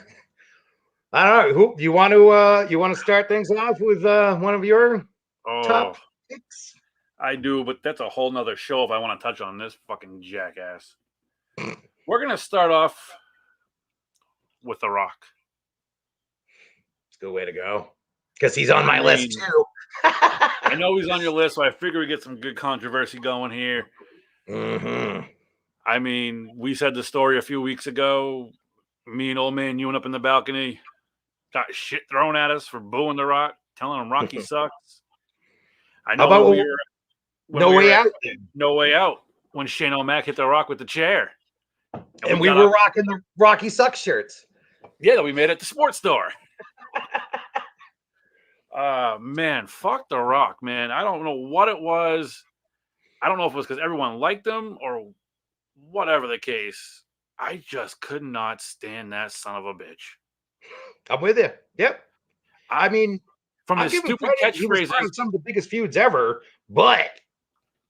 I don't know. Who you want to start things off with one of your top picks? I do, but that's a whole nother show if I want to touch on this fucking jackass. We're gonna start off with The Rock. It's a good way to go. Because he's on my list too. I know he's on your list, so I figure we get some good controversy going here. Mm-hmm. I mean, we said the story a few weeks ago. Me and old man Ewan up in the balcony got shit thrown at us for booing The Rock, telling him Rocky sucks. I know How about No Way Out when Shane O'Mac hit The Rock with the chair. And we were rocking the Rocky Sucks shirts. Yeah, that we made at the sports store. Man, fuck The Rock, man. I don't know what it was. I don't know if it was because everyone liked him or whatever the case. I just could not stand that son of a bitch. I'm with you. Yep. I mean, from his stupid catchphrases, some of the biggest feuds ever. But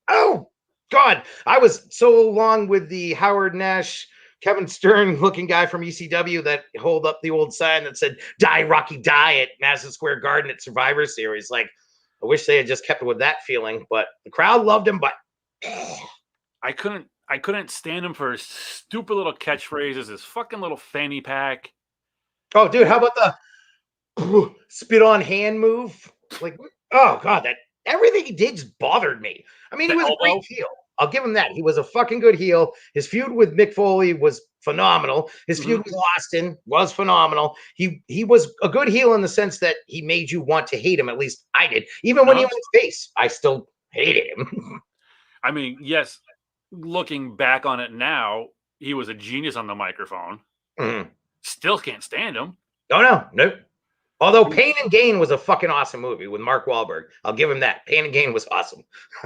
oh God, I was so long with the Howard Nash, Kevin Stern looking guy from ECW that hold up the old sign that said "Die Rocky Die" at Madison Square Garden at Survivor Series. Like, I wish they had just kept it with that feeling. But the crowd loved him. But I couldn't stand him for his stupid little catchphrases, his fucking little fanny pack. Oh, dude, how about the spit on hand move? Like, oh God, that everything he did just bothered me. I mean, he was a great heel. I'll give him that. He was a fucking good heel. His feud with Mick Foley was phenomenal. His feud with Austin was phenomenal. He was a good heel in the sense that he made you want to hate him. At least I did. Even when he went face, I still hated him. I mean, yes, looking back on it now, he was a genius on the microphone. Mm-hmm. Still can't stand him. Nope. Although Pain and Gain was a fucking awesome movie with Mark Wahlberg. I'll give him that. Pain and Gain was awesome.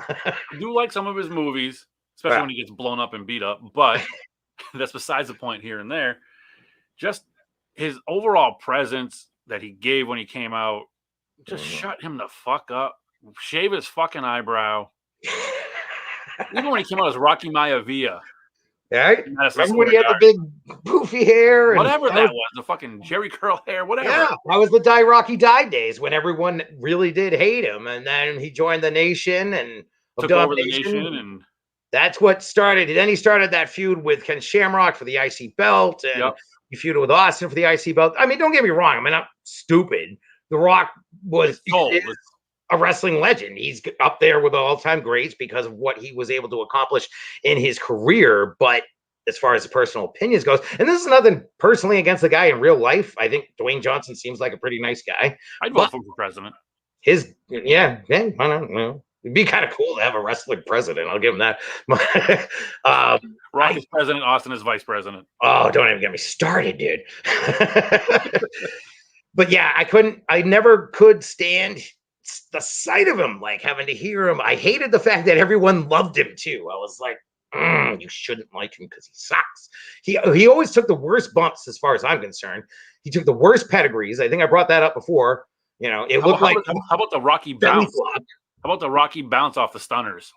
I do like some of his movies, especially when he gets blown up and beat up, but that's besides the point here and there. Just his overall presence that he gave when he came out, just shut him the fuck up. Shave his fucking eyebrow. Even when he came out as Rocky Maivia. Right? Remember when he had the big poofy hair? And whatever that was, the fucking Jerry curl hair, whatever. Yeah, that was the Die Rocky Die days when everyone really did hate him. And then he joined the Nation and took over the Nation. And that's what started. Then he started that feud with Ken Shamrock for the IC belt. And he feuded with Austin for the IC belt. I mean, don't get me wrong. I'm not stupid. The Rock was a wrestling legend. He's up there with the all-time greats because of what he was able to accomplish in his career. But as far as the personal opinions goes, and this is nothing personally against the guy in real life. I think Dwayne Johnson seems like a pretty nice guy. I'd vote for president. I don't know. It'd be kind of cool to have a wrestling president. I'll give him that. Rock is president, Austin is vice president. Oh, don't even get me started, dude. But yeah, I never could stand the sight of him, like having to hear him. I hated the fact that everyone loved him too. I was like, you shouldn't like him because he sucks. He always took the worst bumps as far as I'm concerned. He took the worst pedigrees. I think I brought that up before. You know, it looked like how about the Rocky bounce? How about the Rocky bounce off the stunners?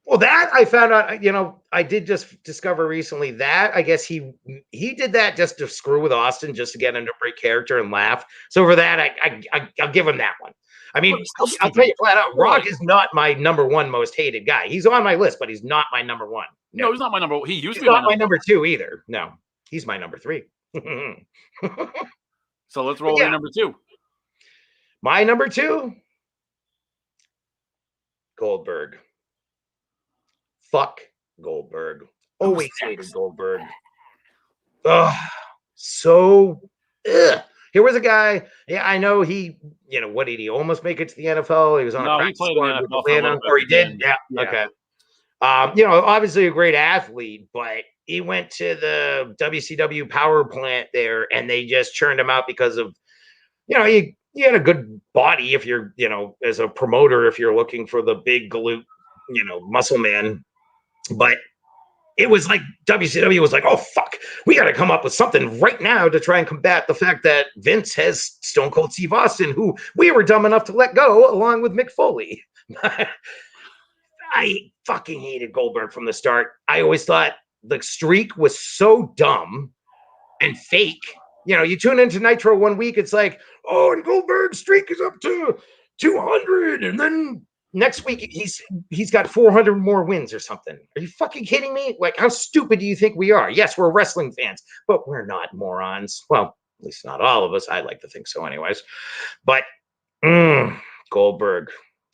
Well, that I found out, you know, I did just discover recently that I guess he did that just to screw with Austin, just to get him to break character and laugh. So for that, I'll give him that one. I mean, I'll tell you flat out, Rock is not my number one most hated guy. He's on my list, but he's not my number one. No, he's not my number one. He used to be not my number two either. No, he's my number three. So let's roll to number two. My number two, Goldberg. Fuck Goldberg. Always hated Goldberg. Ugh. So, here was a guy. Yeah, I know he, you know, what did he almost make it to the NFL? He was on a practice squad with Atlanta, or he did. Yeah. Okay. You know, obviously a great athlete, but he went to the WCW power plant there, and they just churned him out because of, you know, he had a good body if you're, you know, as a promoter, if you're looking for the big galoot, you know, muscle man. But it was like WCW was like, oh, fuck, we got to come up with something right now to try and combat the fact that Vince has Stone Cold Steve Austin, who we were dumb enough to let go along with Mick Foley. I fucking hated Goldberg from the start. I always thought the streak was so dumb and fake. You know, you tune into Nitro one week, it's like, oh, and Goldberg's streak is up to 200, and then next week he's got 400 more wins or something. Are you fucking kidding me? Like, how stupid do you think we are? Yes, we're wrestling fans, but we're not morons. Well, at least not all of us. I like to think so anyways. But Goldberg,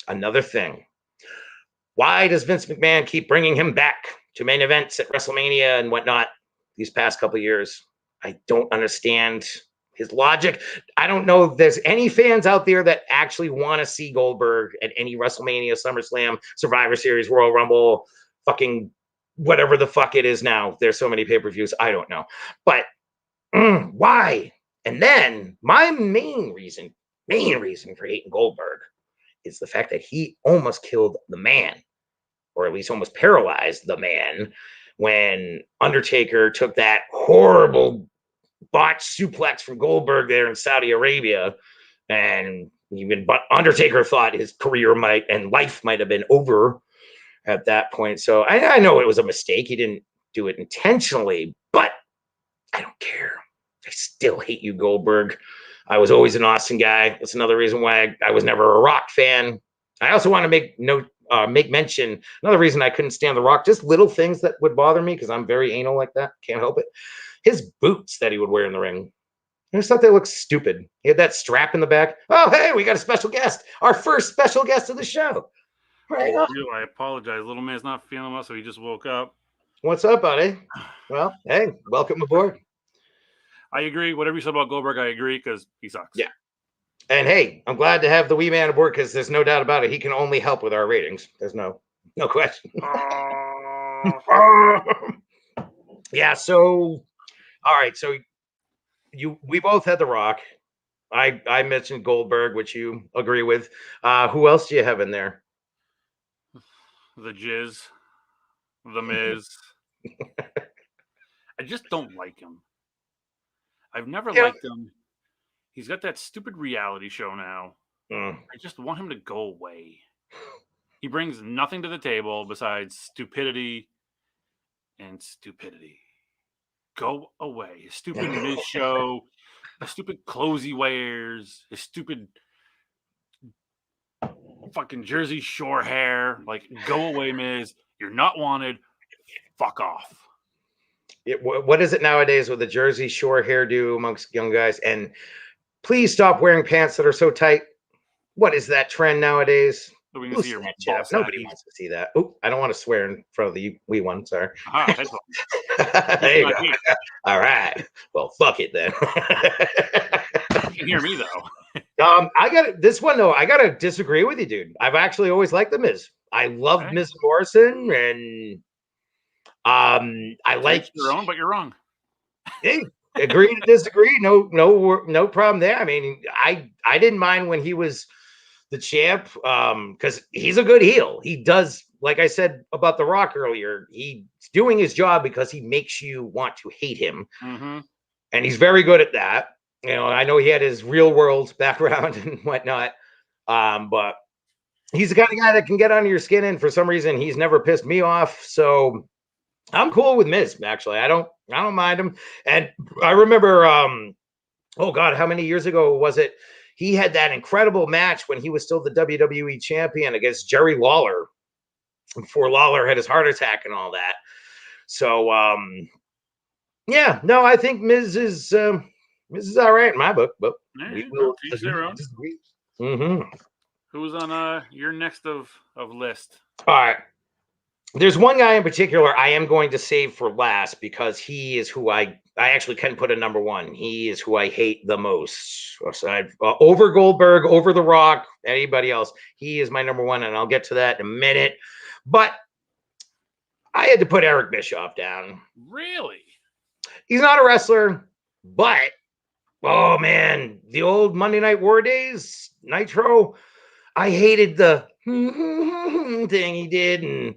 another thing. Why does Vince McMahon keep bringing him back to main events at WrestleMania and whatnot these past couple of years? I don't understand his logic. I don't know if there's any fans out there that actually want to see Goldberg at any WrestleMania, SummerSlam, Survivor Series, Royal Rumble, fucking whatever the fuck it is now. There's so many pay-per-views. I don't know. But why? And then my main reason for hating Goldberg is the fact that he almost killed the man, or at least almost paralyzed the man, when Undertaker took that horrible botched suplex from Goldberg there in Saudi Arabia, and even Undertaker thought his career and life might have been over at that point. So I know it was a mistake. He didn't do it intentionally, but I don't care. I still hate you, Goldberg. I was always an Austin guy. That's another reason why I was never a Rock fan. I also want to make mention, another reason I couldn't stand The Rock, just little things that would bother me because I'm very anal like that. Can't help it. His boots that he would wear in the ring. I just thought they looked stupid. He had that strap in the back. Oh, hey, we got a special guest. Our first special guest of the show. Right on. I apologize. Little man's not feeling well, so he just woke up. What's up, buddy? Well, hey, welcome aboard. I agree. Whatever you said about Goldberg, I agree because he sucks. Yeah. And hey, I'm glad to have the wee man aboard because there's no doubt about it. He can only help with our ratings. There's no question. Yeah. So, all right. So we both had The Rock. I mentioned Goldberg, which you agree with. Who else do you have in there? The Jizz, The Miz. I just don't like him. I've never liked him. He's got that stupid reality show now. I just want him to go away. He brings nothing to the table besides stupidity and stupidity. Go away. His stupid Miz show, the stupid clothes he wears, his stupid fucking Jersey Shore hair. Like, go away, Miz. You're not wanted. Fuck off. What is it nowadays with the Jersey Shore hairdo amongst young guys? And please stop wearing pants that are so tight. What is that trend nowadays? So we can see your Nobody wants to see that. Oh, I don't want to swear in front of the wee one. Sorry. There you go. All right. Well, fuck it then. You can hear me though. I got this one though. I gotta disagree with you, dude. I've actually always liked the Miz. I love Miz Morrison, and I like your own, but you're wrong. Hey, agree to disagree. No problem there. I mean, I didn't mind when he was the champ, because he's a good heel. He does, like I said about The Rock earlier, he's doing his job because he makes you want to hate him. Mm-hmm. And he's very good at that. You know, I know he had his real world background and whatnot, but he's the kind of guy that can get under your skin, and for some reason he's never pissed me off. So I'm cool with Miz, actually. I don't mind him. And I remember, oh God, how many years ago was it? He had that incredible match when he was still the WWE champion against Jerry Lawler, before Lawler had his heart attack and all that. So, yeah, no, I think Miz is all right in my book, but we will disagree. Mm-hmm. Who's on your next of list? All right. There's one guy in particular I am going to save for last because he is who I actually can put a number one. He is who I hate the most. Aside, over Goldberg, over The Rock, anybody else. He is my number one, and I'll get to that in a minute. But I had to put Eric Bischoff down. Really? He's not a wrestler, but, oh man, the old Monday Night War days, Nitro, I hated the thing he did, and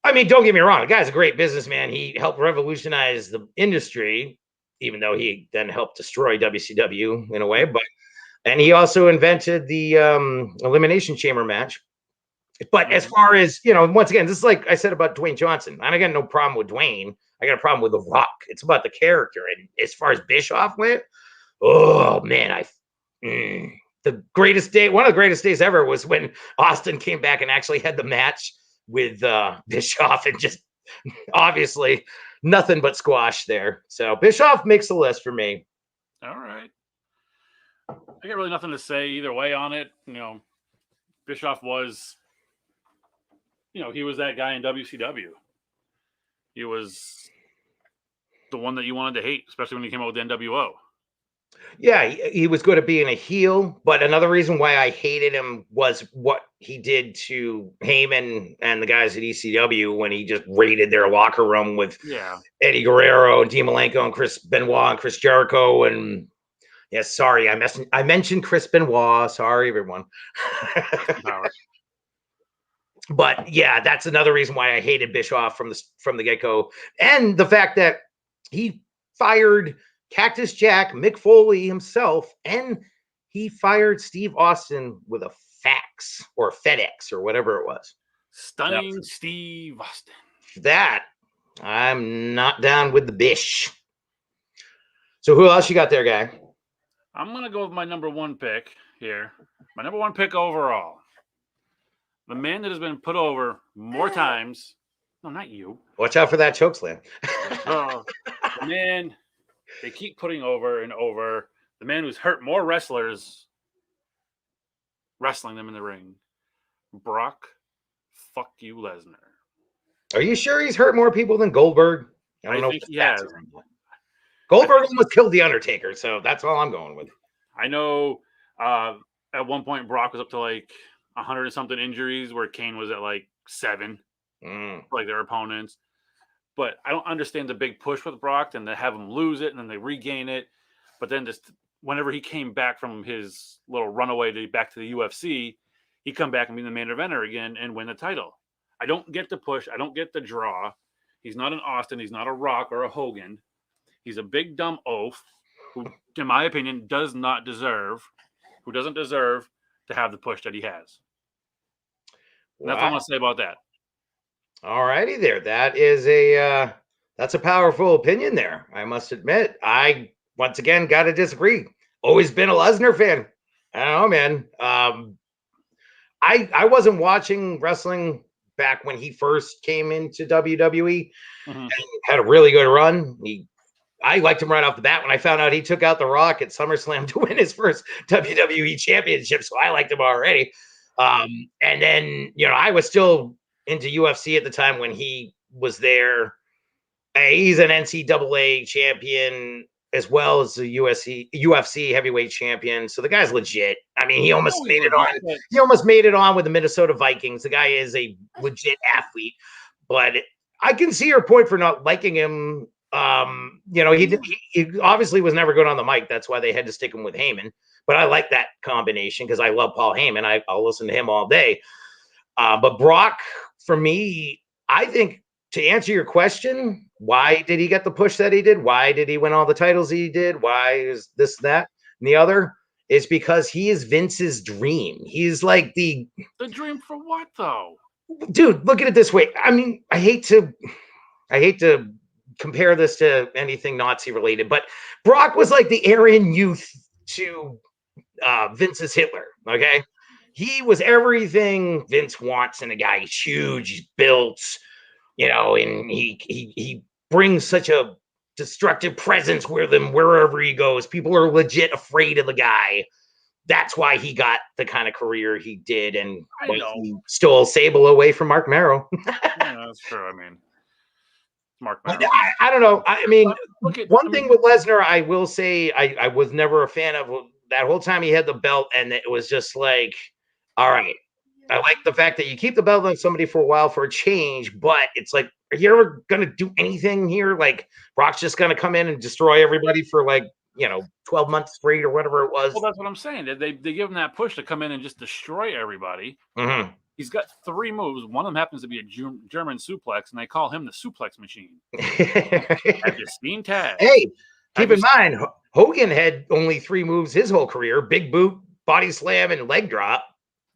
I mean, don't get me wrong. The guy's a great businessman. He helped revolutionize the industry, even though he then helped destroy WCW in a way. And he also invented the Elimination Chamber match. But as far as, once again, this is like I said about Dwayne Johnson. And I got no problem with Dwayne. I got a problem with The Rock. It's about the character. And as far as Bischoff went, oh, man, the greatest day, one of the greatest days ever was when Austin came back and actually had the match with Bischoff, and just obviously nothing but squash there. So Bischoff makes the list for me. All right. I got really nothing to say either way on it. Bischoff was, he was that guy in WCW. He was the one that you wanted to hate, especially when he came out with the NWO. Yeah, he was good at being a heel, but another reason why I hated him was what he did to Heyman and the guys at ECW when he just raided their locker room with Eddie Guerrero and Dean Malenko and Chris Benoit and Chris Jericho. And yes, sorry, I mentioned Chris Benoit. Sorry, everyone. But yeah, that's another reason why I hated Bischoff from the get-go, and the fact that he fired Cactus Jack, Mick Foley himself, and he fired Steve Austin with a fax or FedEx or whatever it was. Stunning Steve Austin. That, I'm not down with the Bish. So who else you got there, guy? I'm going to go with my number one pick here. My number one pick overall. The man that has been put over more times. No, not you. Watch out for that chokeslam. The man they keep putting over and over. The man who's hurt more wrestlers wrestling them in the ring. Brock, fuck you, Lesnar. Are you sure he's hurt more people than Goldberg? I think he has. Goldberg almost killed The Undertaker, so that's all I'm going with. I know at one point Brock was up to like 100 and something injuries, where Kane was at like 7, like their opponents. But I don't understand the big push with Brock and to have him lose it and then they regain it. But then just whenever he came back from his little runaway back to the UFC, he come back and be the main eventer again and win the title. I don't get the push. I don't get the draw. He's not an Austin. He's not a Rock or a Hogan. He's a big dumb oaf who, in my opinion, doesn't deserve to have the push that he has. And that's what I want to say about that. All righty there. That is that's a powerful opinion there. I must admit. I, once again, got to disagree. Always been a Lesnar fan. I don't know, man. I wasn't watching wrestling back when he first came into WWE and had a really good run. I liked him right off the bat when I found out he took out The Rock at SummerSlam to win his first WWE championship. So I liked him already. And then, I was still into UFC at the time when he was there. He's an NCAA champion as well as the UFC heavyweight champion. So the guy's legit. I mean, he almost made it on. He almost made it on with the Minnesota Vikings. The guy is a legit athlete. But I can see your point for not liking him. He obviously was never good on the mic. That's why they had to stick him with Heyman. But I like that combination because I love Paul Heyman. I'll listen to him all day. But Brock, for me, I think, to answer your question, why did he get the push that he did? Why did he win all the titles he did? Why is this, that, and the other? Is because he is Vince's dream. He's like the dream for what, though? Dude, look at it this way. I mean, I hate to compare this to anything Nazi related, but Brock was like the Aryan youth to Vince's Hitler. Okay. He was everything Vince wants in a guy. He's huge, he's built, and he brings such a destructive presence wherever he goes. People are legit afraid of the guy. That's why he got the kind of career he did, and he stole Sable away from Mark Merrow. Yeah, that's true. I mean, Mark Merrow. I don't know. I mean, one thing with Lesnar, I will say I was never a fan of that whole time he had the belt, and it was just like, all right, I like the fact that you keep the belt on somebody for a while for a change, but it's like, are you ever going to do anything here? Like, Brock's just going to come in and destroy everybody for 12 months straight or whatever it was. Well, that's what I'm saying. They give him that push to come in and just destroy everybody. Mm-hmm. He's got 3 moves. One of them happens to be a German suplex, and they call him the suplex machine. Have you seen Taz? Hey, keep in mind, Hogan had only 3 moves his whole career: big boot, body slam, and leg drop.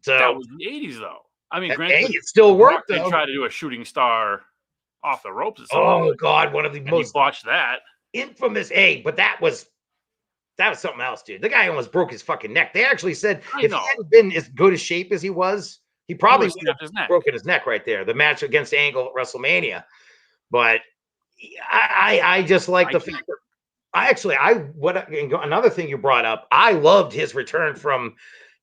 So that was the 80s, though. I mean, granted, hey, it still worked. They tried to do a shooting star off the ropes. Oh God, one of the most botched that infamous. Hey, but that was something else, dude. The guy almost broke his fucking neck. They actually said if he hadn't been as good a shape as he was, he probably would have broken his neck right there. The match against Angle at WrestleMania. But I just like the fact that another thing you brought up, I loved his return from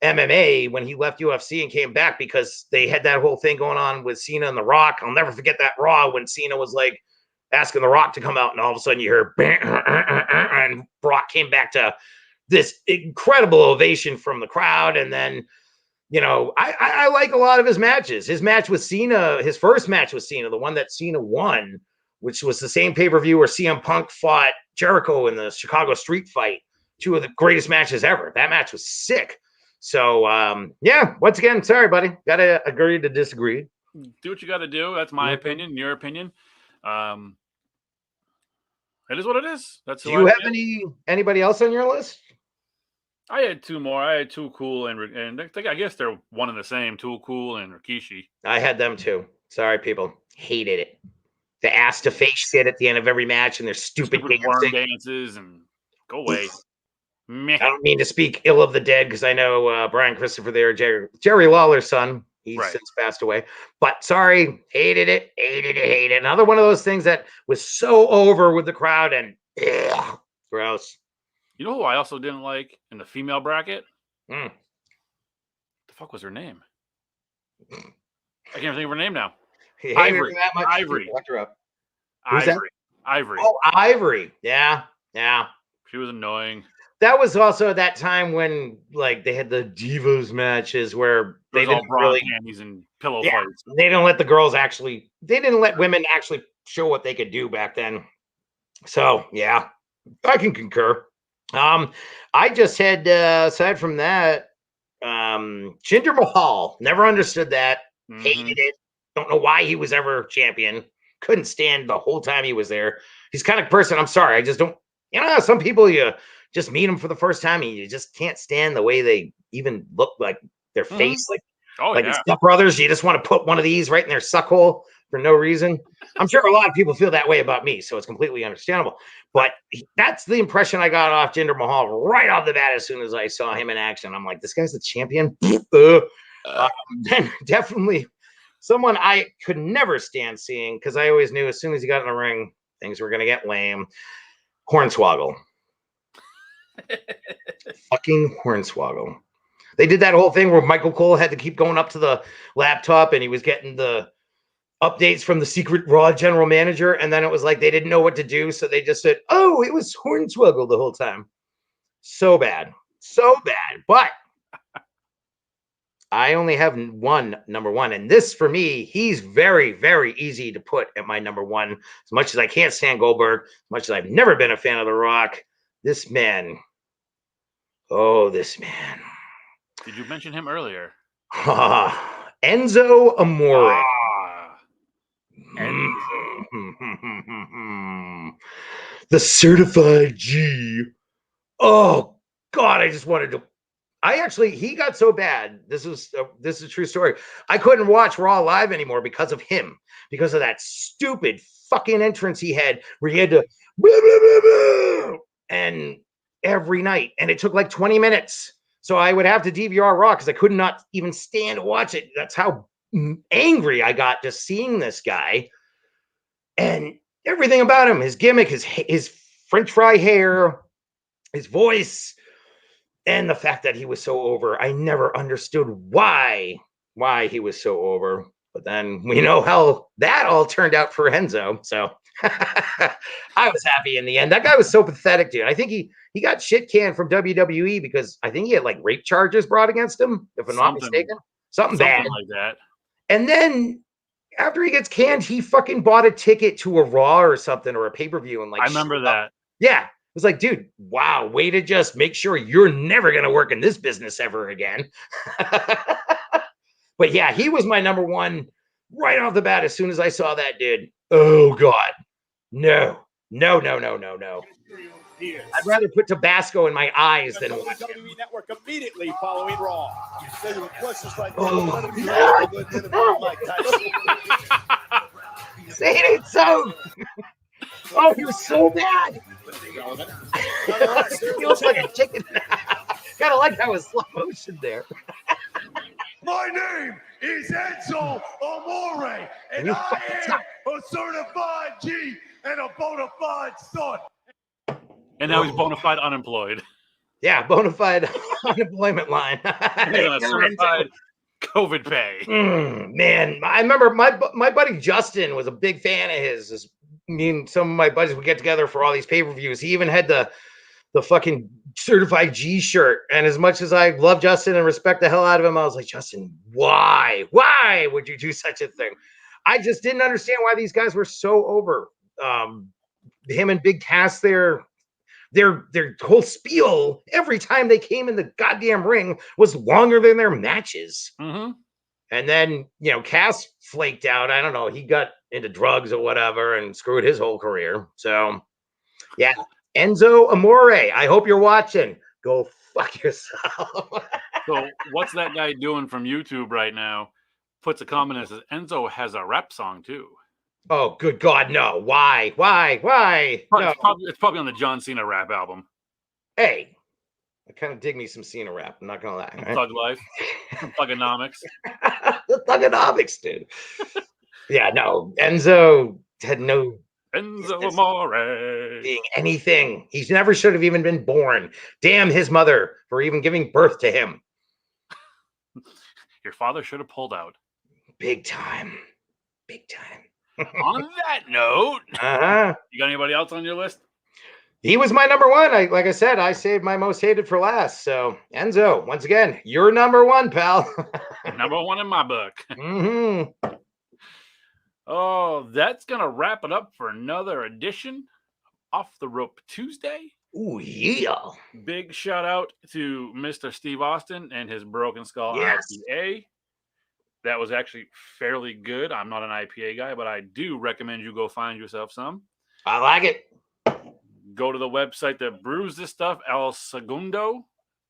MMA when he left UFC and came back, because they had that whole thing going on with Cena and The Rock. I'll never forget that Raw when Cena was like asking The Rock to come out, and all of a sudden you hear and Brock came back to this incredible ovation from the crowd. And then, you know, I like a lot of his matches. His match with Cena, his first match with Cena, the one that Cena won, which was the same pay-per-view where CM Punk fought Jericho in the Chicago Street Fight. 2 of the greatest matches ever. That match was sick. So, yeah, once again, sorry, buddy. Got to agree to disagree. Do what you got to do. That's my opinion, your opinion. It is what it is. That's. Do you have anybody else on your list? I had 2 more. I had Too Cool and I guess they're one and the same. Too Cool and Rikishi. I had them too. Sorry, people. Hated it. The ass to face shit at the end of every match and their stupid worm dances and go away. I don't mean to speak ill of the dead, because I know Brian Christopher there, Jerry Lawler's son. He's since passed away. But sorry, hated it. Another one of those things that was so over with the crowd and gross. You know who I also didn't like in the female bracket? The fuck was her name? I can't think of her name now. Ivory. Ivory. Look her up. Ivory. Oh, Ivory. Yeah. She was annoying. That was also that time when, like, they had the Divas matches where they didn't really panties and pillow fights. They didn't let the girls actually. They didn't let women actually show what they could do back then. So yeah, I can concur. I just had aside from that, Jinder Mahal. Never understood that. Hated it. Don't know why he was ever champion. Couldn't stand the whole time he was there. He's kind of person. I'm sorry. I just don't. You know, some people you just meet them for the first time and you just can't stand the way they even look, like their face, like his stepbrothers. You just want to put one of these right in their suckhole for no reason. I'm sure a lot of people feel that way about me, so it's completely understandable. But that's the impression I got off Jinder Mahal right off the bat as soon as I saw him in action. I'm like, this guy's the champion. Then definitely someone I could never stand seeing, because I always knew as soon as he got in the ring, things were going to get lame. Hornswoggle. Fucking Hornswoggle. They did that whole thing where Michael Cole had to keep going up to the laptop and he was getting the updates from the secret Raw general manager, and then it was like they didn't know what to do, so they just said, oh, it was Hornswoggle the whole time. So bad. But I only have one number one, and this for me, he's very, very easy to put at my number one. As much as I can't stand Goldberg, as much as I've never been a fan of The Rock, this man. Oh, this man. Did you mention him earlier? Enzo Amore. The certified G. Oh, God, I just wanted to. He got so bad. This is a true story. I couldn't watch Raw live anymore because of him, because of that stupid fucking entrance he had where he had to blah, blah, blah, blah, and every night, and it took like 20 minutes. So I would have to DVR Raw because I could not even stand to watch it. That's how angry I got just seeing this guy and everything about him, his gimmick, his French fry hair, his voice, and the fact that he was so over. I never understood why he was so over. But then we know how that all turned out for Enzo. So I was happy in the end. That guy was so pathetic, dude. I think he got shit canned from WWE because I think he had like rape charges brought against him, if I'm not mistaken. Something bad like that. And then after he gets canned, he fucking bought a ticket to a Raw or something, or a pay-per-view. And like, I remember that. Yeah. It was like, dude, wow, way to just make sure you're never going to work in this business ever again. But yeah, he was my number one right off the bat as soon as I saw that dude. Oh, God. No. I'd rather put Tabasco in my eyes than watch him. WWE Network immediately following Raw. Say it so. Oh, he was so bad. He looks like a chicken. Kind of like that was slow motion there. My name is Enzo Amore, and You I fucking am suck. a certified G and a bona fide stud. And now he's bona fide unemployed. Yeah, bona fide unemployment line. He's on a certified COVID pay. Man, I remember my buddy Justin was a big fan of his. Me and some of my buddies would get together for all these pay-per-views. He even had the fucking certified G shirt. And as much as I love Justin and respect the hell out of him, I was like, Justin, why? Why would you do such a thing? I just didn't understand why these guys were so over. Him and Big Cass, their whole spiel every time they came in the goddamn ring was longer than their matches. Mm-hmm. And then, Cass flaked out. I don't know. He got into drugs or whatever and screwed his whole career. So, yeah. Enzo Amore, I hope you're watching. Go fuck yourself. So what's that guy doing from YouTube right now? Puts a comment and says, Enzo has a rap song too. Oh, good God, no. Why? No. It's probably on the John Cena rap album. Hey, I kind of dig me some Cena rap. I'm not going to lie. Right? Thug Life. Thugonomics. The Thugonomics, dude. Yeah, no. Enzo had no Enzo Amore. being anything. He never should have even been born. Damn his mother for even giving birth to him. Your father should have pulled out. Big time. On that note, you got anybody else on your list? He was my number one. Like I said, I saved my most hated for last. So Enzo, once again, you're number one, pal. Number one in my book. Mm-hmm. Oh, that's going to wrap it up for another edition of Off the Rope Tuesday. Ooh, yeah. Big shout out to Mr. Steve Austin and his Broken Skull Yes. IPA. That was actually fairly good. I'm not an IPA guy, but I do recommend you go find yourself some. I like it. Go to the website that brews this stuff, El Segundo.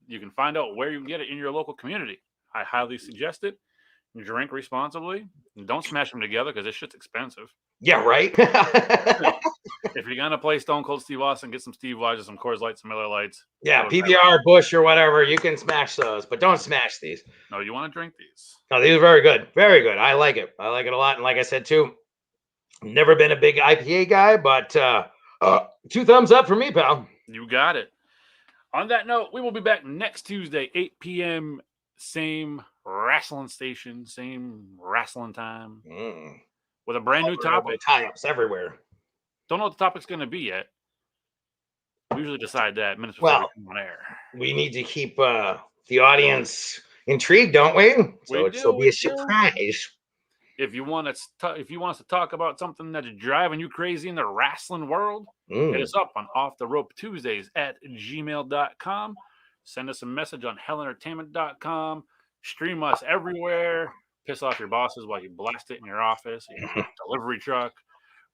You can find out where you can get it in your local community. I highly suggest it. Drink responsibly. And don't smash them together because this shit's expensive. Yeah, right? If you're going to play Stone Cold Steve Austin, get some Steve Weiser, some Coors Lights, some Miller Lights. Yeah, PBR, Bush, or whatever. You can smash those, but don't smash these. No, you want to drink these. No, these are very good. Very good. I like it. I like it a lot. And like I said, too, never been a big IPA guy, but 2 thumbs up for me, pal. You got it. On that note, we will be back next Tuesday, 8 p.m., same wrestling station, same wrestling time, with a brand new topic. Tie-ups everywhere. Don't know what the topic's going to be yet. We usually decide that minutes before we come on air. We need to keep the audience intrigued, don't we? So it'll be a surprise. If you want us to talk about something that's driving you crazy in the wrestling world, hit us up on offtheropetuesdays@gmail.com. Send us a message on hellentertainment.com. Stream us everywhere. Piss off your bosses while you blast it in your office, your delivery truck.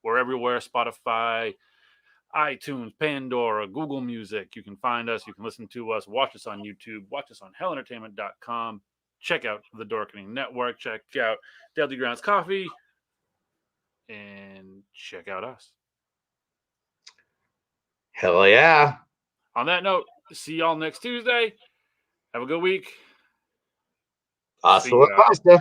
We're everywhere. Spotify, iTunes, Pandora, Google Music. You can find us. You can listen to us. Watch us on YouTube. Watch us on hellentertainment.com. Check out the Dorkening Network. Check out Deadly Grounds Coffee. And check out us. Hell yeah. On that note, see y'all next Tuesday. Have a good week. Hasta la pasta.